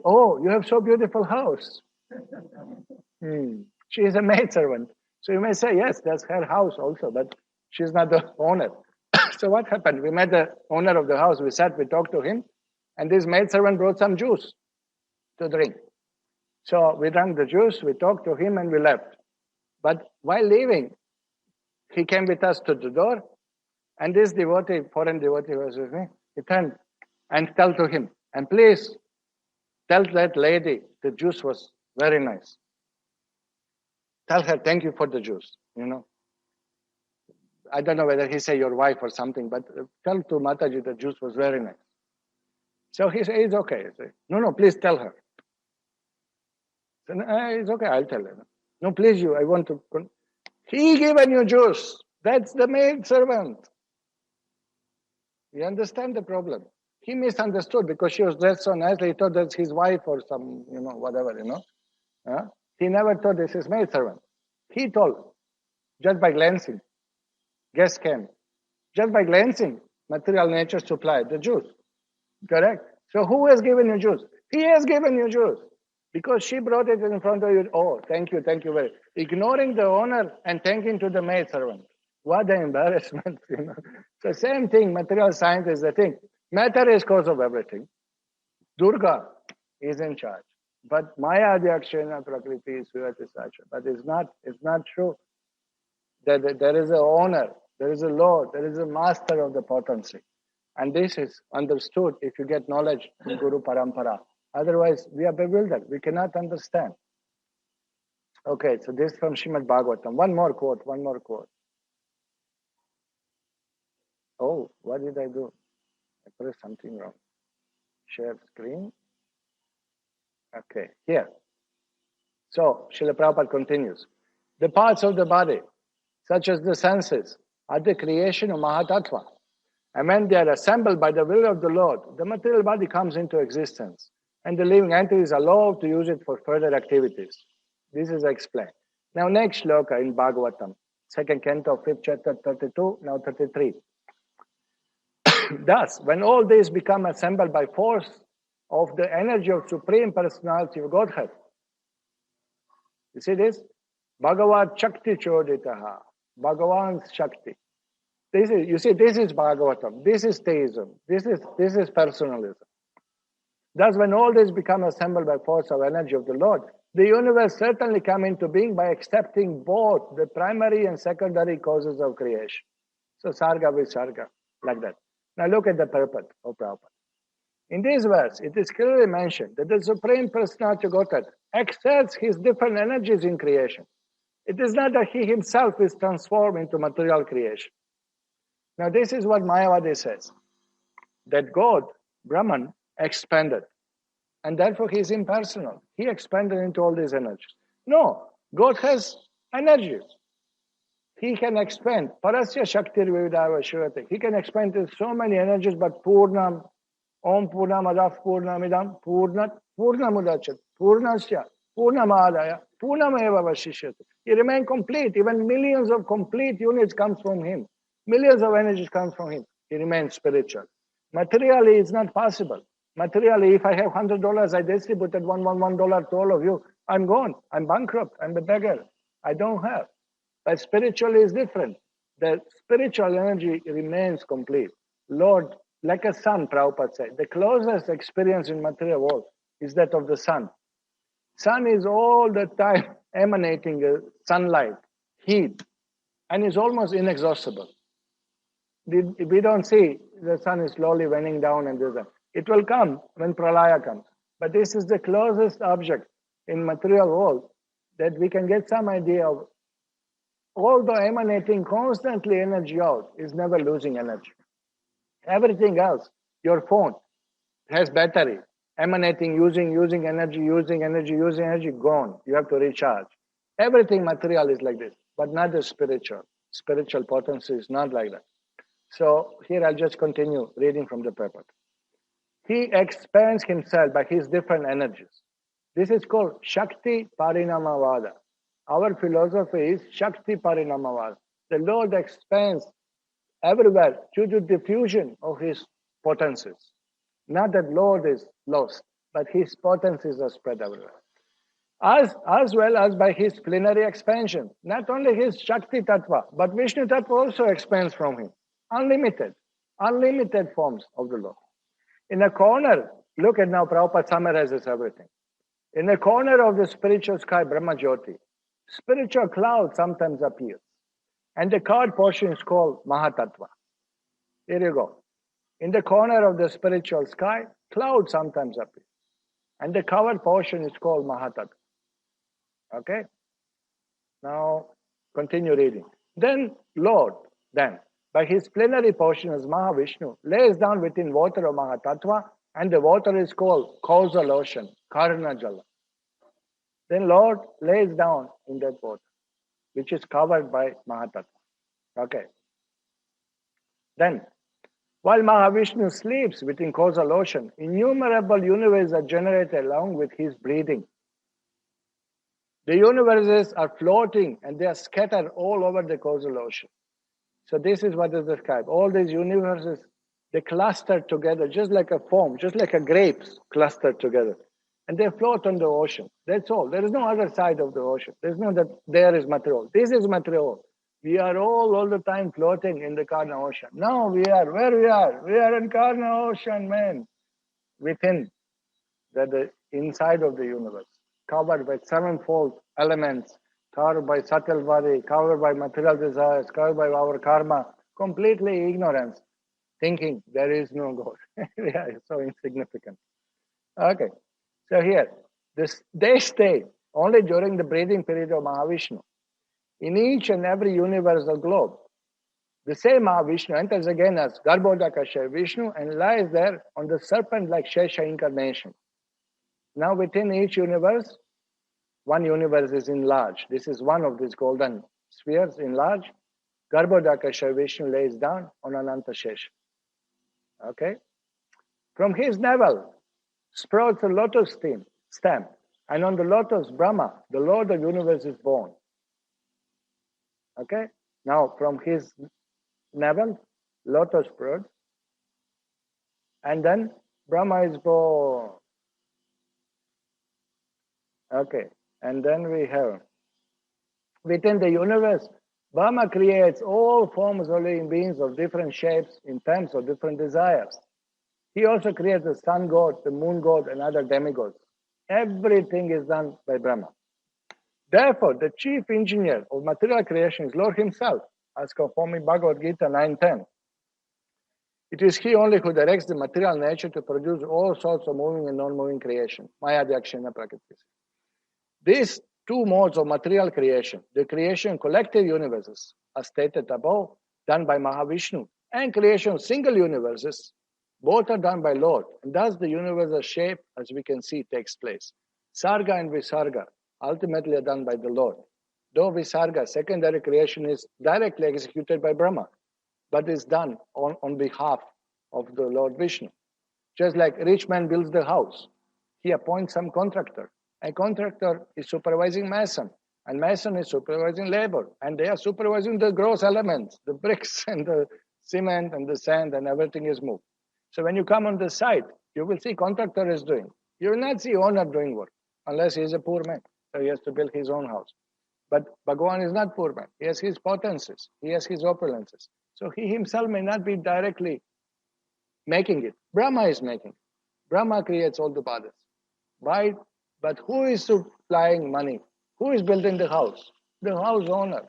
oh, you have so beautiful house. She is a maidservant. So you may say, yes, that's her house also, but she's not the owner. So what happened? We met the owner of the house. We sat, we talked to him, and this maidservant brought some juice to drink. So we drank the juice, we talked to him, and we left. But while leaving, he came with us to the door, and this devotee, foreign devotee who was with me, he turned and told to him, and please tell that lady the juice was very nice. Tell her thank you for the juice, I don't know whether he said your wife or something, but tell to Mataji the juice was very nice. So he said, it's okay. He said, no, please tell her. Said, it's okay, I'll tell her. No, please I want to. He given you juice. That's the maid servant. You understand the problem? He misunderstood because she was dressed so nicely. He thought that's his wife or some, whatever, He never thought this is maid servant. He told, just by glancing, guest came. Just by glancing, material nature supplied the juice. Correct? So who has given you juice? He has given you juice. Because she brought it in front of you. Oh, thank you very much. Ignoring the owner and thanking to the maid servant. What an embarrassment, So same thing, material science is the thing. Matter is cause of everything. Durga is in charge. But Maya Adhyakshena Prakriti is Suyati Sacha. But it's not true. There is an owner, there is a Lord, there is a master of the potency. And this is understood if you get knowledge in Guru Parampara. Otherwise, we are bewildered. We cannot understand. Okay, so this from Srimad Bhagavatam. One more quote. Oh, what did I do? I pressed something wrong. Share screen. Okay, here. So, Srila Prabhupada continues. The parts of the body, such as the senses, are the creation of Mahatattva. And when they are assembled by the will of the Lord, the material body comes into existence. And the living entity is allowed to use it for further activities. This is explained. Now, next shloka in Bhagavatam, 2nd canto, 5th chapter, 32, now 33. Thus, when all these become assembled by force of the energy of Supreme Personality of Godhead, you see this? Bhagavat Shakti Choditaha. Bhagavan's Shakti. This is Bhagavatam. This is theism. This is personalism. Thus, when all this become assembled by force of energy of the Lord, the universe certainly come into being by accepting both the primary and secondary causes of creation. So, Sarga Visarga, like that. Now look at the purport of Prabhupada. In this verse, it is clearly mentioned that the Supreme Personality of Godhead exerts his different energies in creation. It is not that he himself is transformed into material creation. Now this is what Mayavadi says, that God, Brahman, expanded. And therefore he is impersonal. He expanded into all these energies. No, God has energies. He can expand. Parasya Shaktir Vividava Shivate. He can expand to so many energies, but Purnam, Om Purnam Adaf Purnamidam, Purnat, Purnamudachat, Purnasya, Purnamadaya, Purnameva Vashishyate. He remains complete. Even millions of complete units comes from him. Millions of energies comes from him. He remains spiritual. Materially, it's not possible. Materially, if I have $100, I distributed $1 to all of you. I'm gone. I'm bankrupt. I'm the beggar. I don't have. But spiritually is different. The spiritual energy remains complete. Lord, like a sun, Prabhupada said, the closest experience in material world is that of the sun. Sun is all the time emanating sunlight, heat, and is almost inexhaustible. We don't see the sun is slowly waning down and this. It will come when pralaya comes. But this is the closest object in material world that we can get some idea of. Although emanating constantly energy out, is never losing energy. Everything else, your phone has battery, emanating, using energy, gone. You have to recharge. Everything material is like this, but not the spiritual. Spiritual potency is not like that. So here I'll just continue reading from the purport. He expands himself by his different energies. This is called Shakti Parinamavada. Our philosophy is Shakti Parinamavada. The Lord expands everywhere due to diffusion of his potencies. Not that Lord is lost, but his potencies are spread everywhere. As well as by his plenary expansion. Not only his Shakti Tattva, but Vishnu Tattva also expands from him. Unlimited forms of the Lord. In a corner, look at now, Prabhupada summarizes everything. In a corner of the spiritual sky, Brahma Jyoti, spiritual cloud sometimes appears. And the card portion is called Mahatattva. Here you go. In the corner of the spiritual sky, cloud sometimes appears. And the covered portion is called Mahatattva. Okay? Now, continue reading. Then, Lord, by his plenary portion as Mahavishnu, lays down within water of Mahatattva, and the water is called causal ocean, Karna Jala. Then Lord lays down in that water, which is covered by Mahatattva. Okay. Then, while Mahavishnu sleeps within causal ocean, innumerable universes are generated along with his breathing. The universes are floating and they are scattered all over the causal ocean. So this is what is described. All these universes They cluster together just like a foam, just like a grapes clustered together. And they float on the ocean. That's all. There is no other side of the ocean. There's no that there is material. This is material. We are all the time floating in the Karna ocean. Now we are where we are. We are in Karna ocean, man. Within the inside of the universe, covered by sevenfold elements, covered by subtle body, covered by material desires, covered by our karma, completely ignorance, thinking there is no God. We are so insignificant. Okay, so here, they stay only during the breathing period of Mahavishnu. In each and every universal globe, the same Mahavishnu enters again as Garbhodakasha Vishnu and lies there on the serpent-like Shesha incarnation. Now within each universe, one universe is enlarged. This is one of these golden spheres enlarged. Garbhodakasha Vishnu lays down on Ananta Shesha. Okay? From his navel sprouts a lotus stem, and on the lotus, Brahma, the Lord of the universe, is born. Okay? Now, from his navel, lotus sprouts, and then Brahma is born. Okay, and then we have, within the universe, Brahma creates all forms of living beings of different shapes in terms of different desires. He also creates the sun god, the moon god, and other demigods. Everything is done by Brahma. Therefore, the chief engineer of material creation is Lord himself, as confirmed in Bhagavad Gita 9.10. It is he only who directs the material nature to produce all sorts of moving and non-moving creation. Maya Dyakshina Prakriti. These two modes of material creation, the creation of collective universes, as stated above, done by Mahavishnu, and creation of single universes, both are done by Lord, and thus the universal shape, as we can see, takes place. Sarga and Visarga ultimately are done by the Lord. Though Visarga, secondary creation, is directly executed by Brahma, but is done on behalf of the Lord Vishnu. Just like a rich man builds the house, he appoints some contractor. A contractor is supervising mason, and mason is supervising labor, and they are supervising the gross elements, the bricks and the cement and the sand, and everything is moved. So when you come on the site, you will see contractor is doing. You will not see owner doing work, unless he is a poor man, so he has to build his own house. But Bhagavan is not poor man. He has his potencies, he has his opulences. So he himself may not be directly making it. Brahma is making it. Brahma creates all the bodies. Why? But who is supplying money? Who is building the house? The house owner,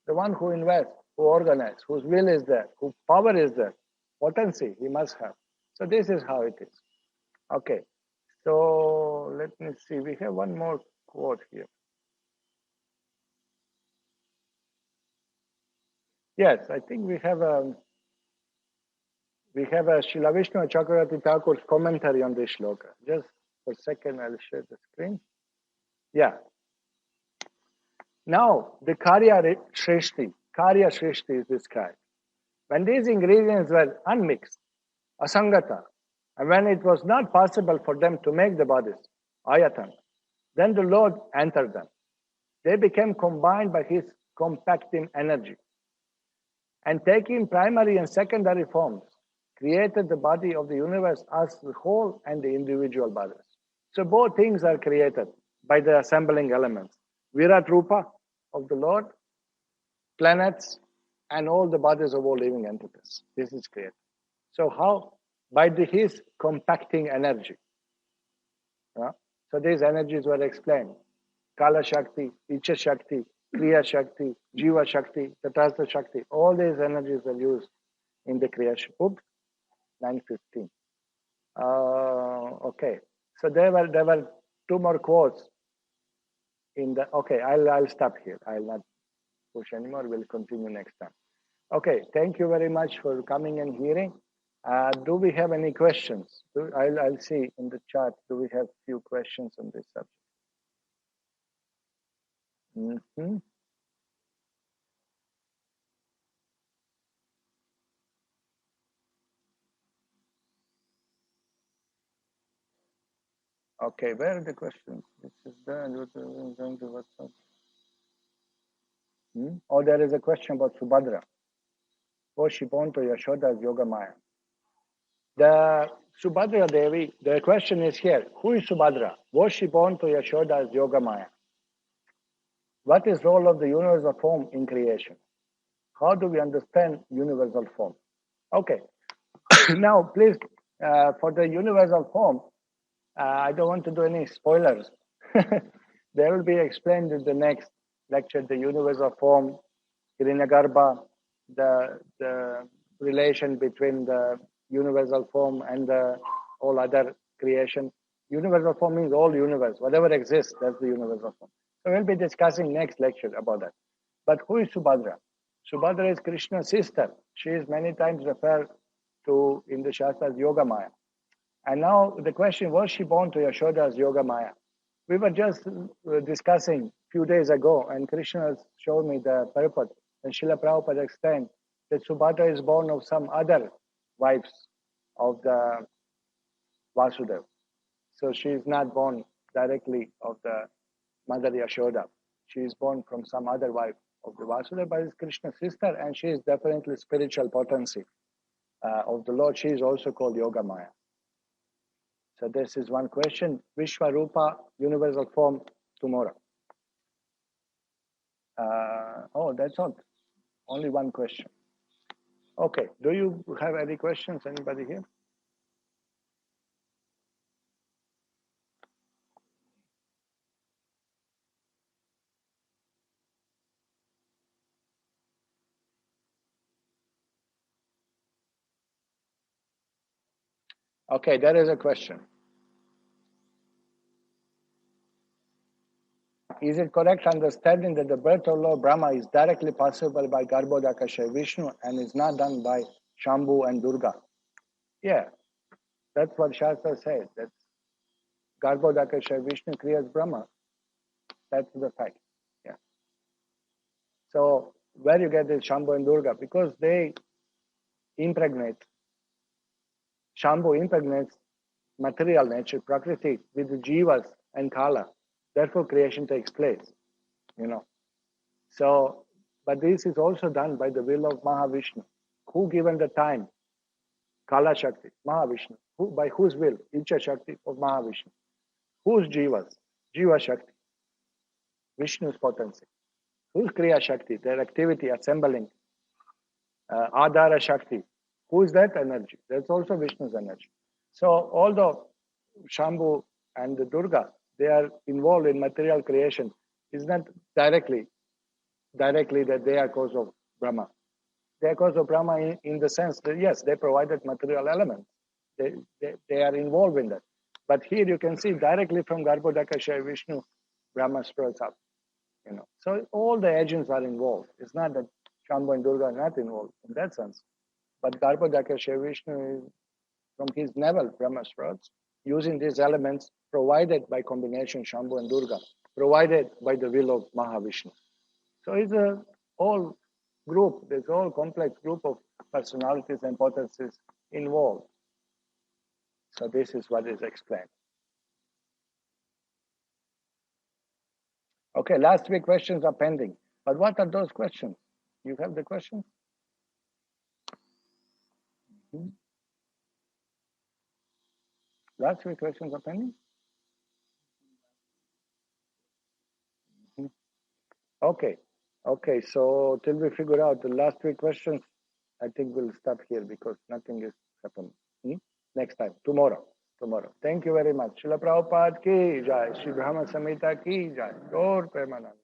the one who invests, who organizes, whose will is there, whose power is there, potency he must have. So this is how it is. Okay, so let me see. We have one more quote here. Yes, I think we have a Srila Vishnu Chakravarti Thakur's commentary on this shloka. Just for a second, I'll share the screen. Yeah. Now, the Karya Shrishti is described. When these ingredients were unmixed, asangata, and when it was not possible for them to make the bodies, ayatan, then the Lord entered them. They became combined by his compacting energy, and taking primary and secondary forms, created the body of the universe as the whole and the individual bodies. So both things are created by the assembling elements. Virat Rupa of the Lord, planets, and all the bodies of all living entities. This is created. So how? By his compacting energy. So these energies were explained. Kala Shakti, Icha Shakti, Kriya Shakti, Jiva Shakti, Tatastha Shakti. All these energies were used in the creation. Oops, 9:15. Okay. So there were two more quotes in the. Okay, I'll stop here. I'll not push anymore. We'll continue next time. Okay. Thank you very much for coming and hearing. Do we have any questions? I'll see in the chat. Do we have few questions on this subject? Mm-hmm. Okay, where are the questions? This is going to WhatsApp. Oh, there is a question about Subhadra. Was she born to Yashoda's Yoga Maya? The Subhadra Devi, the question is here, who is Subhadra? Was she born to Yashoda's Yoga Maya? What is role of the universal form in creation? How do we understand universal form? Okay, now please, for the universal form, I don't want to do any spoilers. They will be explained in the next lecture, the universal form, Hiranyagarbha, the relation between the universal form and the all other creation. Universal form means all universe, whatever exists, that's the universal form. So we'll be discussing next lecture about that. But who is Subhadra? Subhadra is Krishna's sister. She is many times referred to in the Shastras Yoga Maya. And now the question, was she born to Yashoda's Yoga Maya? We were just discussing a few days ago, and Krishna has shown me the purport, and Srila Prabhupada explained that Subhadra is born of some other wives of the Vasudeva. So she is not born directly of the mother Yashoda. She is born from some other wife of the Vasudeva, but is Krishna's sister, and she is definitely spiritual potency of the Lord. She is also called Yoga Maya. So this is one question. Vishwarupa, universal form, tomorrow. That's all. Only one question. Okay. Do you have any questions? Anybody here? Okay, there is a question. Is it correct understanding that the birth of Lord Brahma is directly possible by Garbhodakasha Vishnu and is not done by Shambhu and Durga? Yeah, that's what Shastra says. That Garbhodakasha Vishnu creates Brahma. That's the fact. Yeah. So where you get this Shambhu and Durga? Because they impregnate. Shambhu impregnates material nature, Prakriti, with the jivas and kala. Therefore, creation takes place. So, but this is also done by the will of Mahavishnu. Who given the time? Kala Shakti, Mahavishnu. By whose will? Icha Shakti of Mahavishnu. Whose jivas? Jiva Shakti. Vishnu's potency. Whose Kriya Shakti? Their activity, assembling. Adhara Shakti. Who is that energy? That's also Vishnu's energy. So, although Shambhu and the Durga, they are involved in material creation, it's not directly that they are cause of Brahma. They are cause of Brahma in the sense that, yes, they provided material elements. They are involved in that. But here you can see directly from Garbhodakasha Vishnu, Brahma sprouts up. So all the agents are involved. It's not that Shambhu and Durga are not involved in that sense. But Garbhodakasha Vishnu is from his navel, Brahma sprouts, using these elements provided by combination Shambhu and Durga, provided by the will of Mahavishnu. So it's a whole group, there's a whole complex group of personalities and potencies involved. So this is what is explained. Okay, last week questions are pending. But what are those questions? You have the questions? Mm-hmm. Last week questions are pending? Mm-hmm. Okay, so till we figure out the last week questions, I think we'll stop here because nothing is happening. Next time, tomorrow. Thank you very much. Srila Prabhupada ki jai, Shri Brahma-samhita ki jai, Gaur Premanand.